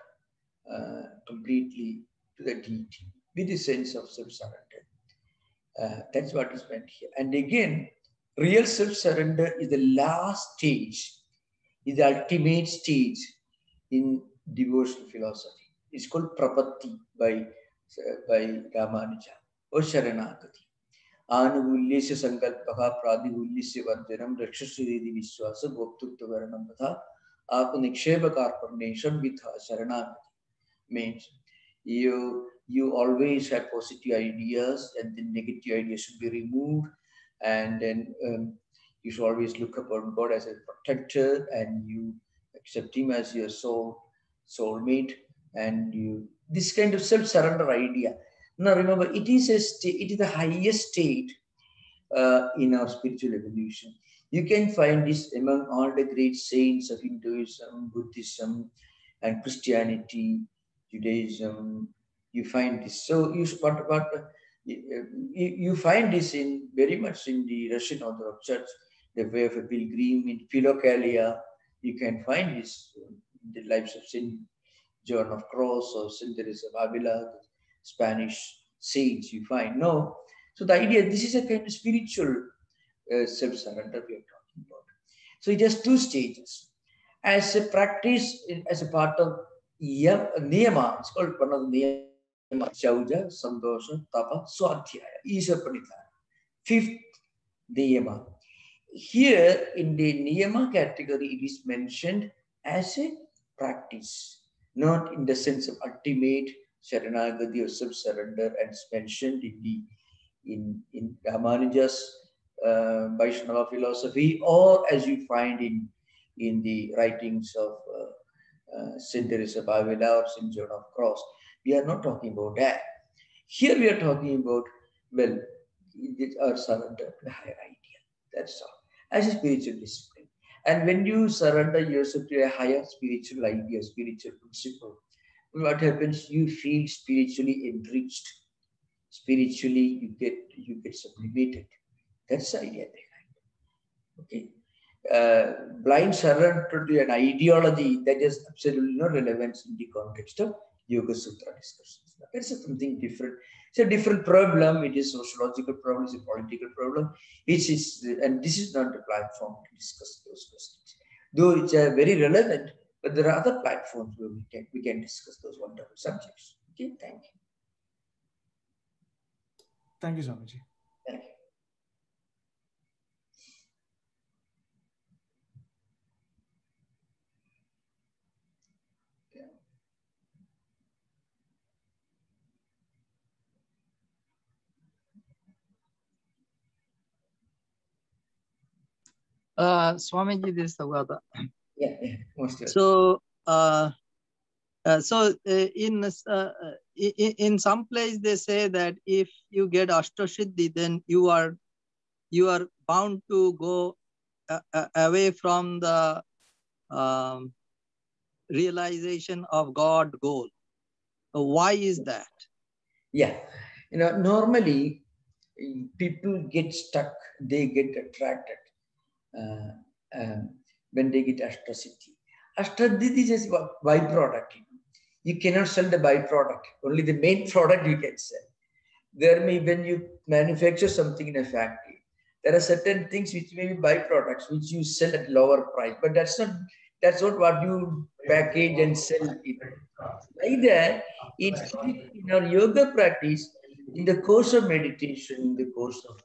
completely to the deity with a sense of self-surrender. That's what is meant here. And again, real self-surrender is the last stage, is the ultimate stage in devotional philosophy. It's called Prapatti by Ramanuja or Sharanagati. Anugulyasya sankalpaha pradigulyasya varjanam rakshasya vishwasa goptutva varanam tatha apanikshepa karparnesham vitha Sharanagati. Means you always have positive ideas and the negative ideas should be removed, and then you should always look upon God as a protector and you accept him as your soulmate, and you this kind of self-surrender idea. Now remember, it is the highest state in our spiritual evolution. You can find this among all the great saints of Hinduism, Buddhism, and Christianity, Judaism. You find this. So you find this in very much in the Russian Orthodox Church, the way of a pilgrim in Philokalia. You can find this in the lives of Saint John of Cross or Saint Teresa of Avila, Spanish saints. You find no. So the idea, this is a kind of spiritual self-surrender we are talking about. So it has two stages. As a practice, as a part of niyama, it's called one of the niyama, Chauja, Sandosha, Tapa, Swadhyaya, Isha Pranidhana. Fifth niyama. Here in the niyama category, it is mentioned as a practice, not in the sense of ultimate Sharanagati or self-surrender, and it's mentioned in Ramanuja's Vaishnava philosophy, or as you find in the writings of Saint Teresa of Avila or Saint John of Cross. We are not talking about that. Here we are talking about, well, our surrender to the higher idea. That's all. As a spiritual discipline. And when you surrender yourself to a higher spiritual idea, spiritual principle, what happens? You feel spiritually enriched. Spiritually, you get sublimated. That's the idea behind. Okay. Blind surrender to an ideology that has absolutely no relevance in the context of Yoga Sutra discussions. That's something different. It's a different problem. It is a sociological problem. It's a political problem. And this is not the platform to discuss those questions. Though it's very relevant, but there are other platforms where we can discuss those wonderful subjects. Okay, thank you. Thank you, Swamiji. Thank you. Swamiji, this is Saugata. Yeah, most So, in some place they say that if you get Ashtasiddhi, then you are bound to go away from the realization of God goal. So why is that? Yeah, normally people get stuck, they get attracted when they get Ashtasiddhi. Ashtasiddhi is just a byproduct. You cannot sell the byproduct, only the main product you can sell. When you manufacture something in a factory, there are certain things which may be byproducts which you sell at lower price, but that's not what you package and sell it. Like that, it's in our yoga practice, in the course of meditation, in the course of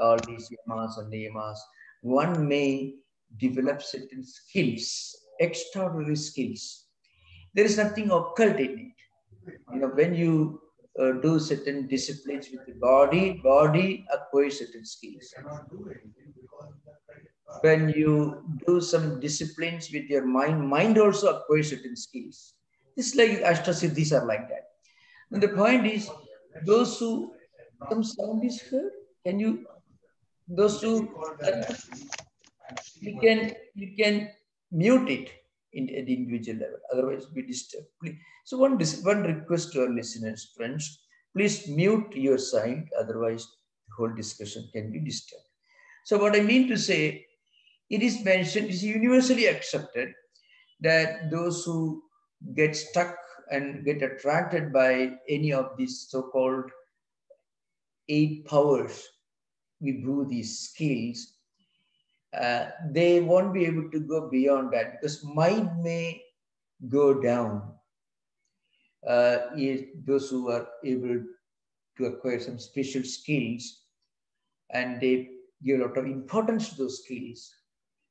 all these yamas and niyamas, one may develop certain skills, extraordinary skills. There is nothing occult in it. When you do certain disciplines with the body acquires certain skills. When you do some disciplines with your mind also acquires certain skills. It's like Ashtasiddhis are like that. And the point is, those who, some sound is heard, those who, you can mute it at the individual level, otherwise we disturb. So one request to our listeners, friends, please mute your side, otherwise the whole discussion can be disturbed. So what I mean to say, it is mentioned, it is universally accepted that those who get stuck and get attracted by any of these so-called 8 powers, these skills, they won't be able to go beyond that, because mind may go down is those who are able to acquire some special skills, and they give a lot of importance to those skills.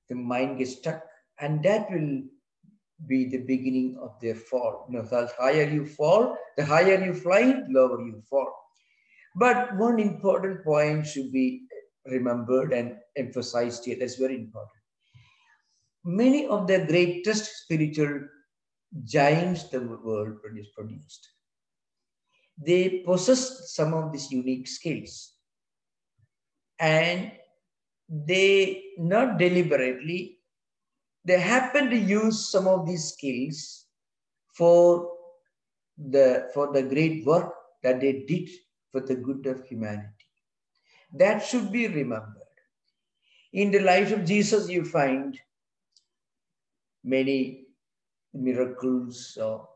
The mind gets stuck, and that will be the beginning of their fall. You know, the higher you fall, the higher you fly, the lower you fall. But one important point should be remembered and emphasized here. That's very important. Many of the greatest spiritual giants the world produced, they possessed some of these unique skills, and they not deliberately, they happen to use some of these skills for the great work that they did for the good of humanity. That should be remembered. In the life of Jesus, you find many miracles or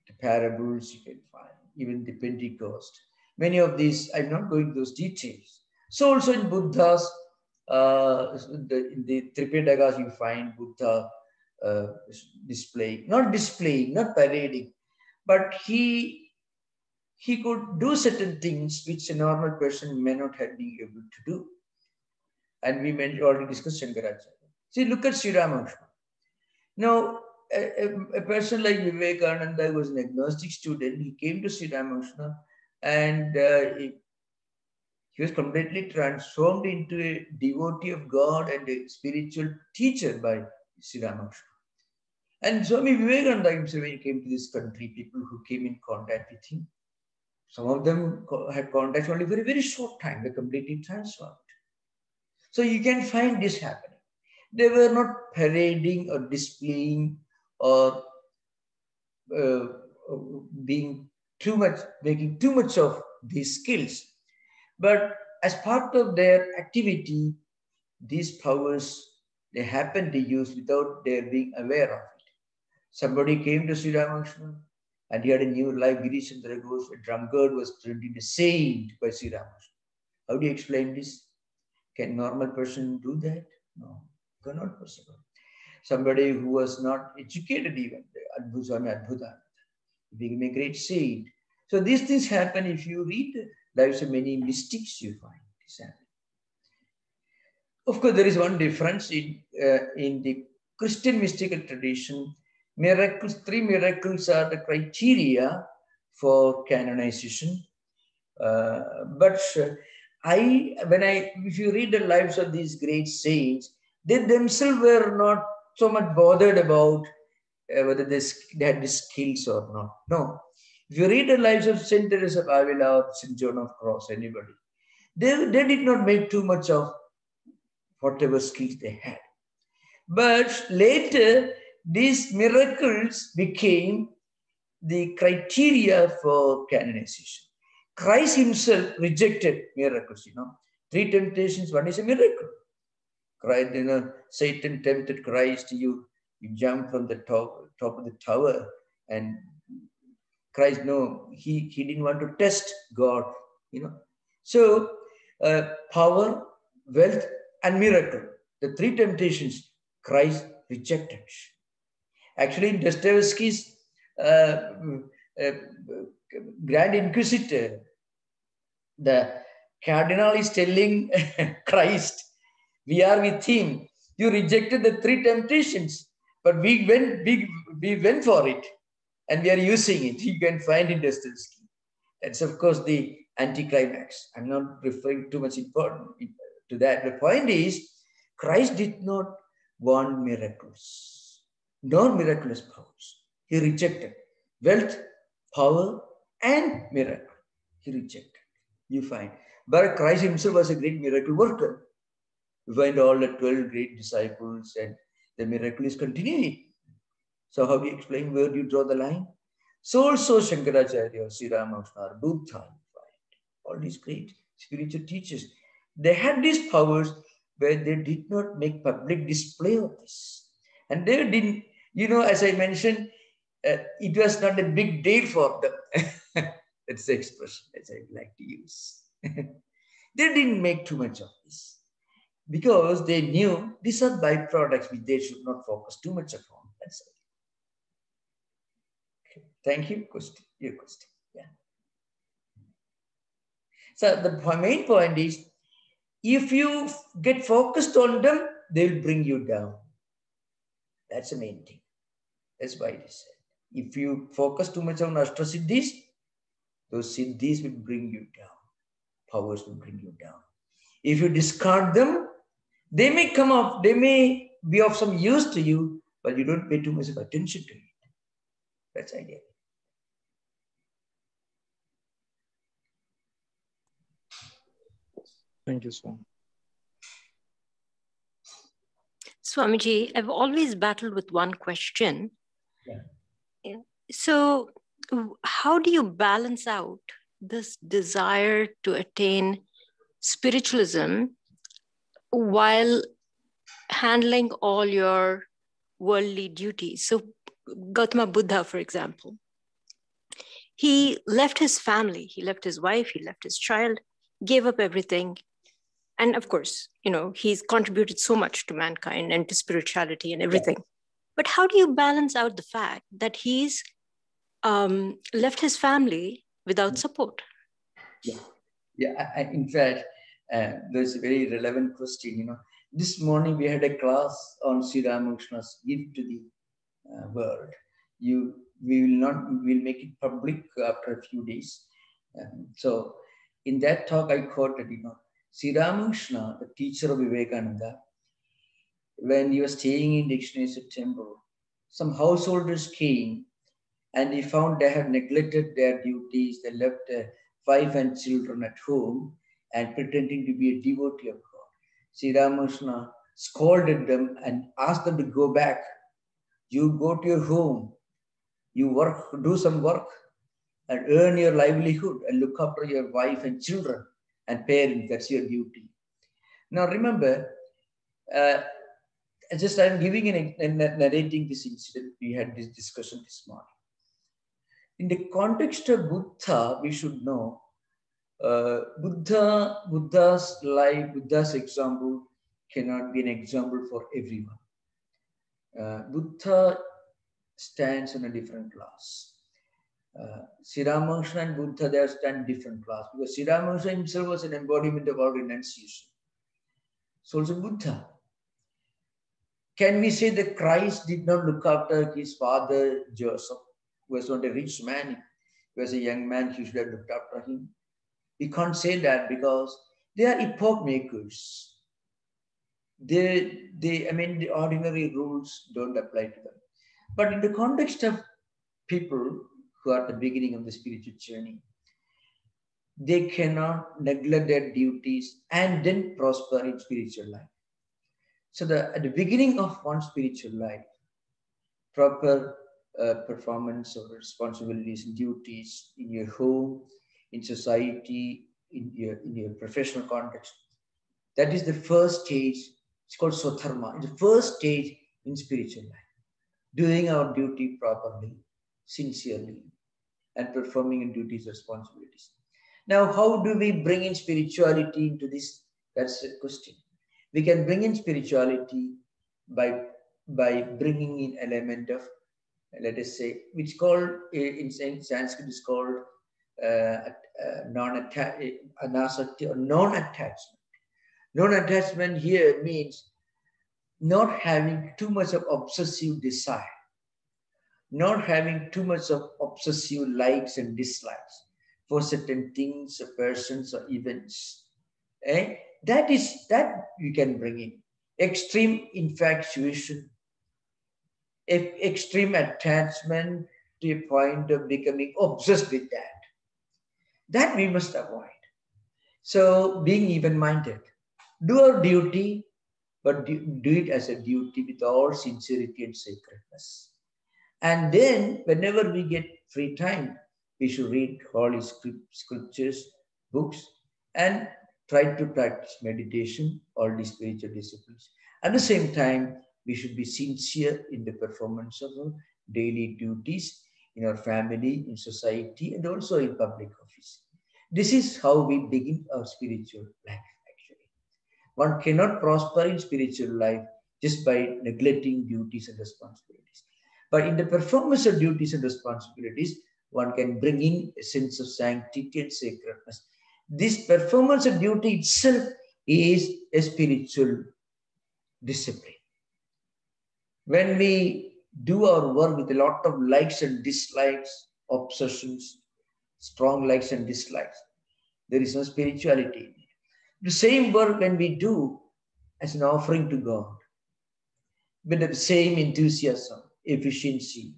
the parables you can find, even the Pentecost. Many of these, I'm not going into those details. So also in Buddha's, in the Tripitakas, you find Buddha not parading, but he could do certain things which a normal person may not have been able to do. And we already discussed Shankaracharya. See, look at Sri Ramakrishna. Now, a person like Vivekananda was an agnostic student. He came to Sri Ramakrishna, and he was completely transformed into a devotee of God and a spiritual teacher by Sri Ramakrishna. And Swami Vivekananda himself, when he came to this country, people who came in contact with him, some of them had contact only for a very short time. They completely transformed. So you can find this happening. They were not parading or displaying or making too much of these skills. But as part of their activity, these powers, they happen to use without their being aware of it. Somebody came to Sri Ramakrishna and he had a new life. Girish Chandra Ghosh, a drunkard, was turned into a saint by Sri Ramakrishna. How do you explain this? Can a normal person do that? No, cannot possible. Somebody who was not educated even, Swami Adbhuta, became a great saint. So these things happen if you read the lives of many mystics, you find this happening. Of course, there is one difference in the Christian mystical tradition. Miracles, 3 miracles are the criteria for canonization. If you read the lives of these great saints, they themselves were not so much bothered about whether they had the skills or not. No. If you read the lives of Saint Teresa of Avila or Saint John of Cross, anybody, they did not make too much of whatever skills they had. But later, these miracles became the criteria for canonization. Christ himself rejected miracles, 3 temptations, one is a miracle. Christ, Satan tempted Christ, you jump from the top of the tower, and Christ, no, he didn't want to test God, So power, wealth, and miracle, the 3 temptations, Christ rejected. Actually, in Dostoevsky's Grand Inquisitor, the cardinal is telling Christ, we are with him. You rejected the 3 temptations, but we went for it, and we are using it. You can find in Dostoevsky. That's, of course, the anticlimax. I'm not referring too much important to that. The point is, Christ did not want miracles, nor miraculous powers. He rejected wealth, power, and miracle. He rejected. You find. But Christ himself was a great miracle worker. You find all the 12 great disciples, and the miracle is continuing. So how do you explain, where do you draw the line? So also Shankaracharya, Sri Ramakrishna, Buddha, all these great spiritual teachers, they had these powers where they did not make public display of this. And they didn't, as I mentioned, it was not a big deal for them. That's the expression as I like to use. They didn't make too much of this because they knew these are byproducts which they should not focus too much upon. That's it. Thank you. Your question. Yeah. So the main point is, if you get focused on them, they'll bring you down. That's the main thing. That's why it is said. If you focus too much on Ashtasiddhis, those siddhis will bring you down. Powers will bring you down. If you discard them, they may come up, they may be of some use to you, but you don't pay too much of attention to it. That's the idea. Thank you, Swami. Swamiji, I've always battled with one question. Yeah. So, how do you balance out this desire to attain spiritualism while handling all your worldly duties? So, Gautama Buddha, for example, he left his family, he left his wife, he left his child, gave up everything. And of course, he's contributed so much to mankind and to spirituality and everything. Yeah. But how do you balance out the fact that he's left his family without support? Yeah. In fact, there's a very relevant question. This morning we had a class on Sri Ramakrishna's gift to the world. We'll make it public after a few days. So in that talk, I quoted, Sri Ramakrishna, the teacher of Vivekananda, when he was staying in Dakshineshwar temple, some householders came and he found they had neglected their duties. They left their wife and children at home and pretending to be a devotee of God. Sri Ramakrishna scolded them and asked them to go back. You go to your home, you work, do some work and earn your livelihood and look after your wife and children and parents. That's your duty. Now remember, I'm giving and narrating this incident. We had this discussion this morning. In the context of Buddha, we should know Buddha's life, Buddha's example cannot be an example for everyone. Buddha stands on a different class. Sri Ramakrishna and Buddha, they stand different class because Sri Ramakrishna himself was an embodiment of our renunciation. So also Buddha. Can we say that Christ did not look after his father Joseph, who was not a rich man? He was a young man, he should have looked after him. We can't say that because they are epoch makers. The ordinary rules don't apply to them. But in the context of people who are at the beginning of the spiritual journey, they cannot neglect their duties and then prosper in spiritual life. So at the beginning of one's spiritual life, proper performance of responsibilities and duties in your home, in society, in your professional context, that is the first stage. It's called Swadharma. It's the first stage in spiritual life. Doing our duty properly, sincerely, and performing in duties, responsibilities. Now, how do we bring in spirituality into this? That's the question. We can bring in spirituality by bringing in element of, let us say, which called in Sanskrit is called anasakti or non-attachment. Non-attachment here means not having too much of obsessive desire, not having too much of obsessive likes and dislikes for certain things, or persons, or events. That you can bring in. Extreme infatuation, extreme attachment to a point of becoming obsessed with that. That we must avoid. So being even-minded, do our duty, but do it as a duty with all sincerity and sacredness. And then whenever we get free time, we should read holy scriptures, books, and try to practice meditation, all these spiritual disciplines. At the same time, we should be sincere in the performance of our daily duties in our family, in society, and also in public office. This is how we begin our spiritual life, actually. One cannot prosper in spiritual life just by neglecting duties and responsibilities. But in the performance of duties and responsibilities, one can bring in a sense of sanctity and sacredness. This performance of duty itself is a spiritual discipline. When we do our work with a lot of likes and dislikes, obsessions, strong likes and dislikes, there is no spirituality in it. The same work when we do as an offering to God, with the same enthusiasm, efficiency,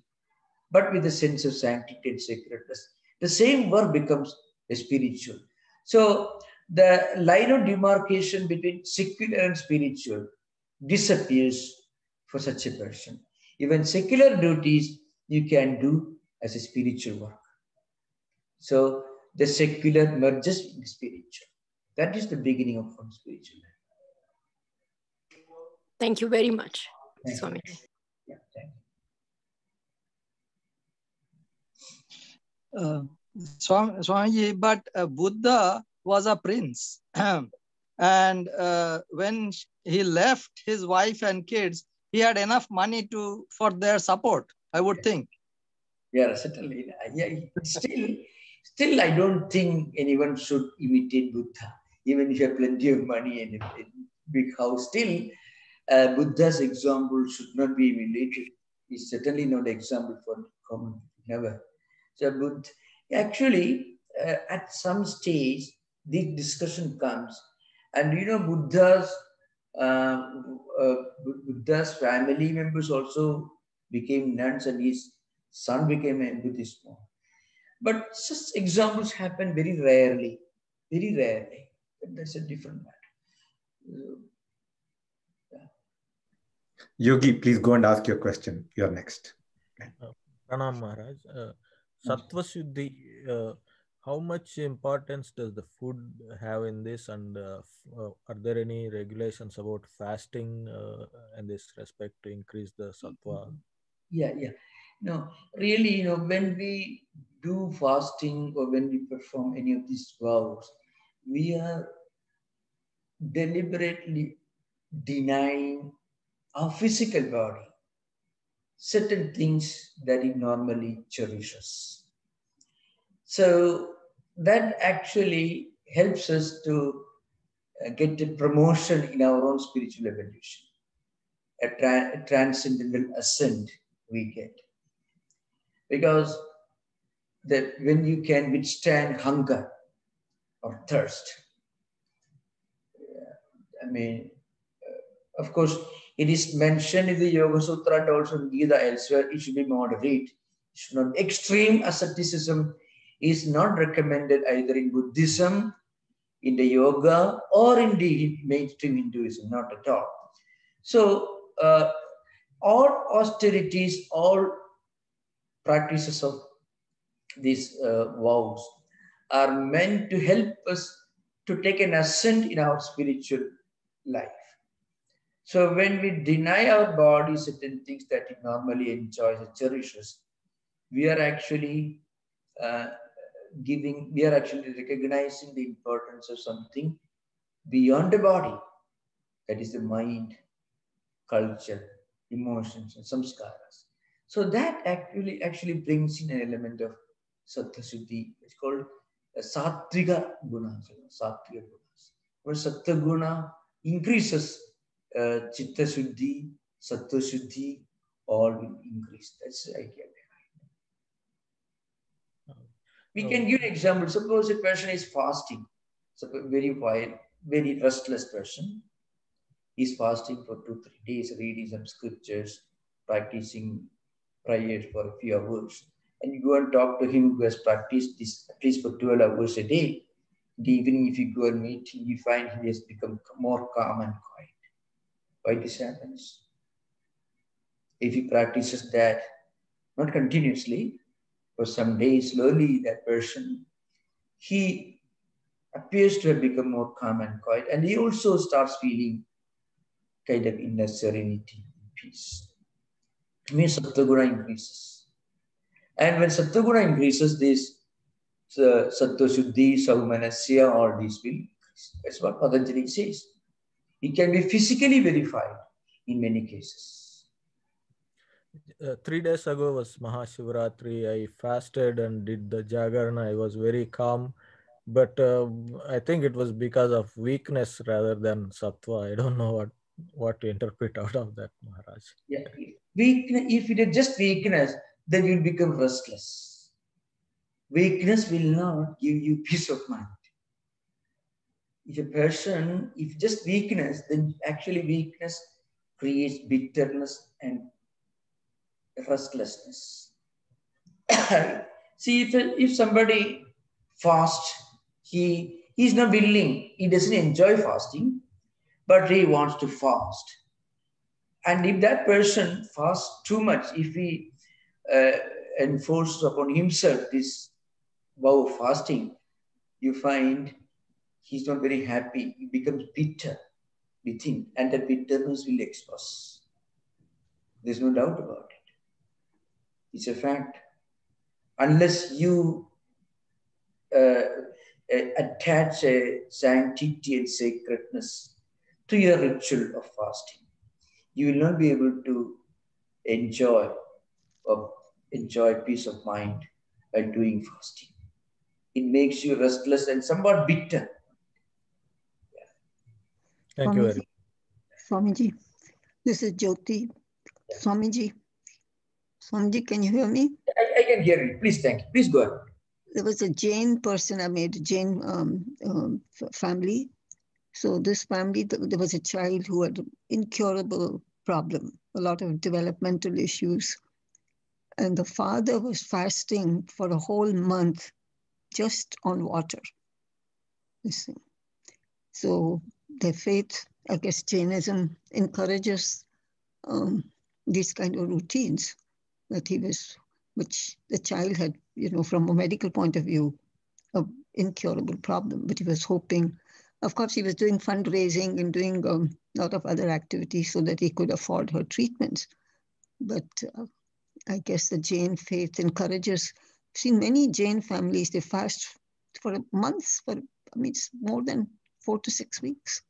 but with a sense of sanctity and sacredness, the same work becomes a spiritual. So the line of demarcation between secular and spiritual disappears for such a person. Even secular duties you can do as a spiritual work. So the secular merges with the spiritual. That is the beginning of one spiritual life. Thank you very much, Swami. Yeah, thank you. Swamiji, but Buddha was a prince. And when he left his wife and kids, he had enough money for their support, I would think. Yeah, certainly. Yeah, still, I don't think anyone should imitate Buddha. Even if you have plenty of money and a big house, still, Buddha's example should not be emulated. It's certainly not an example for common, never. So Buddha, actually, at some stage, this discussion comes, and you know, Buddha's family members also became nuns, and his son became a Buddhist monk. But such examples happen very rarely, very rarely. But that's a different matter. Yeah. Yogi, please go and ask your question. You're next. Pranam Maharaj. Sattva Shuddhi, how much importance does the food have in this, and are there any regulations about fasting in this respect to increase the sattva? Yeah. No, really, when we do fasting or when we perform any of these vows, we are deliberately denying our physical body certain things that it normally cherishes. So that actually helps us to get a promotion in our own spiritual evolution, a transcendental ascent we get. Because that when you can withstand hunger or thirst, of course, it is mentioned in the Yoga Sutra and also in Gita elsewhere, it should be moderate. It should not. Extreme asceticism is not recommended either in Buddhism, in the yoga, or in the mainstream Hinduism, not at all. So, all austerities, all practices of these vows are meant to help us to take an ascent in our spiritual life. So when we deny our body certain things that it normally enjoys and cherishes, we are actually recognizing the importance of something beyond the body. That is the mind, culture, emotions, and samskaras. So that actually brings in an element of sattva shuddhi. It's called sattvika gunas. Sattviga gunas. When sattva guna increases, chitta shuddhi, sattva shuddhi, all will increase. That's the idea behind it. We can give an example. Suppose a person is fasting. Suppose very wild, very restless person. He's fasting for 2-3 days, reading some scriptures, practicing prayers for a few hours. And you go and talk to him who has practiced this at least for 12 hours a day. And even if you go and meet him, you find he has become more calm and quiet. Why this happens? If he practices that, not continuously, for some days, slowly that person, he appears to have become more calm and quiet. And he also starts feeling kind of inner serenity and peace. It means Sattva-guna increases. And when Sattva-guna increases, this Sattva-shuddhi, Saumanasya, all these will increase. That's what Patanjali says. It can be physically verified in many cases. 3 days ago was Mahashivratri. I fasted and did the Jagarana. I was very calm. But I think it was because of weakness rather than sattva. I don't know what to interpret out of that, Maharaj. Yeah. Weakness, if it is just weakness, then you'll become restless. Weakness will not give you peace of mind. If just weakness, then actually weakness creates bitterness and restlessness. See, if somebody fasts, he's not willing, he doesn't enjoy fasting, but he wants to fast. And if that person fasts too much, if he enforces upon himself this vow of fasting, you find he's not very happy. He becomes bitter within, and that bitterness will express. There's no doubt about it. It's a fact. Unless you attach a sanctity and sacredness to your ritual of fasting, you will not be able to enjoy peace of mind by doing fasting. It makes you restless and somewhat bitter. Thank you very much. Swamiji, this is Jyoti. Swamiji, can you hear me? I can hear you. Please, thank you. Please go ahead. There was a Jain person I made, a Jain family. So this family, there was a child who had an incurable problem, a lot of developmental issues. And the father was fasting for a whole month just on water. So their faith, I guess Jainism encourages these kind of routines which the child had, from a medical point of view, an incurable problem. But he was hoping, of course, he was doing fundraising and doing a lot of other activities so that he could afford her treatments. But I guess the Jain faith encourages. I've seen many Jain families, they fast for months, it's more than 4 to 6 weeks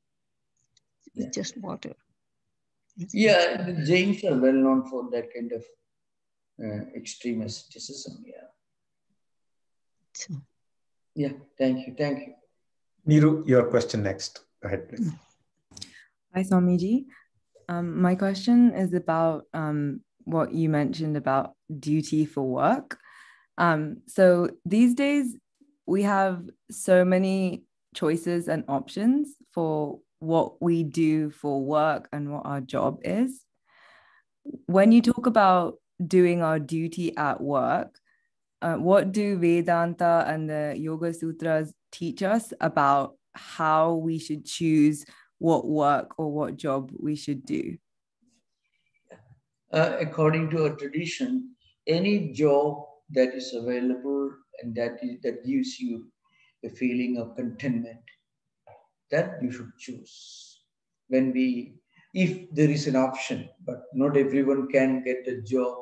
with just water. Yeah, the Jains are well known for that kind of extreme asceticism. Yeah, thank you. Niru, your question next. Go ahead, please. Hi, Swamiji. My question is about what you mentioned about duty for work. So these days, we have so many choices and options for what we do for work and what our job is. When you talk about doing our duty at work, what do Vedanta and the Yoga Sutras teach us about how we should choose what work or what job we should do? According to our tradition, any job that is available and that gives you a feeling of contentment, that you should choose. If there is an option, but not everyone can get a job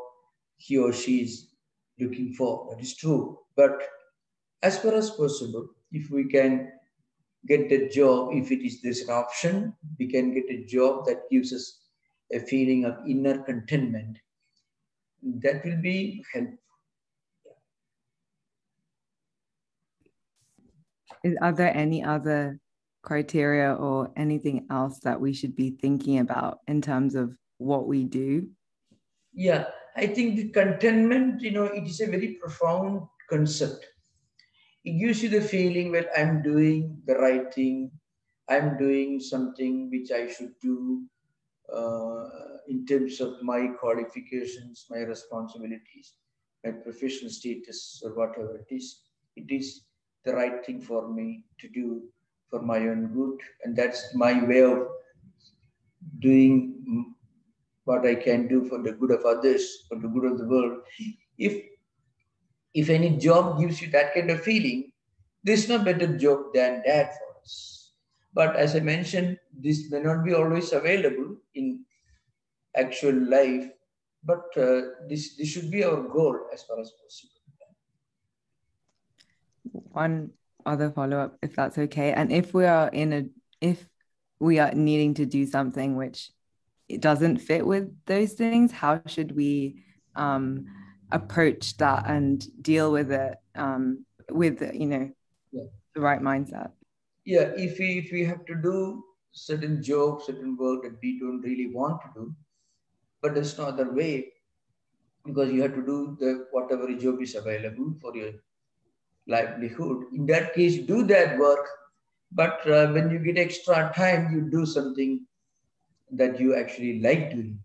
he or she is looking for. That is true. But as far as possible, if we can get a job, if there's an option, we can get a job that gives us a feeling of inner contentment. That will be helpful. Are there any other criteria or anything else that we should be thinking about in terms of what we do? Yeah, I think the contentment, it is a very profound concept. It gives you the feeling, well, I'm doing the right thing. I'm doing something which I should do in terms of my qualifications, my responsibilities, my professional status, or whatever it is. It is the right thing for me to do for my own good. And that's my way of doing what I can do for the good of others, for the good of the world. If any job gives you that kind of feeling, there's no better job than that for us. But as I mentioned, this may not be always available in actual life, but this should be our goal as far as possible. One other follow-up, if that's okay. And if we are needing to do something which it doesn't fit with those things, how should we approach that and deal with it with the right mindset? Yeah, if we have to do certain job, certain work that we don't really want to do, but there's no other way, because you have to do the whatever job is available for your livelihood. In that case, do that work. But when you get extra time, you do something that you actually like doing.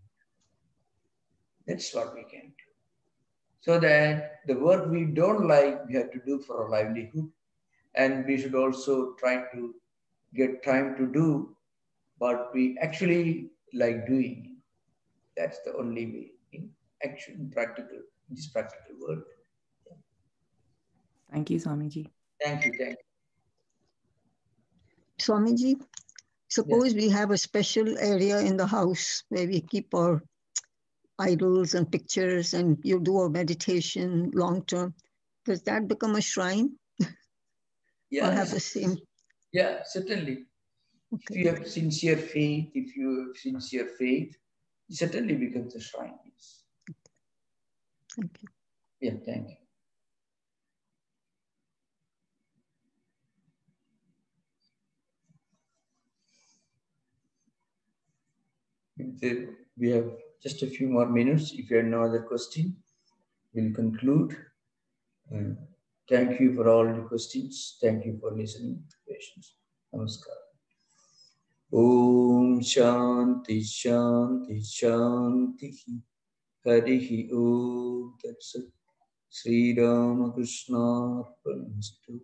That's what we can do. So that the work we don't like, we have to do for our livelihood. And we should also try to get time to do what we actually like doing. That's the only way in this practical world. Thank you, Swamiji. Thank you. Swamiji, suppose we have a special area in the house where we keep our idols and pictures and you do a meditation long term. Does that become a shrine? Yeah. Or have the same? Yeah, certainly. Okay. If you have sincere faith, it certainly becomes a shrine. Yes. Thank you. Yeah, thank you. We have just a few more minutes. If you have no other question, we'll conclude. Thank you for all the questions. Thank you for listening to patience. Namaskar. Om Shanti Shanti Shanti Harihi Om Tat Sat Sri Ramakrishna Arpanastu.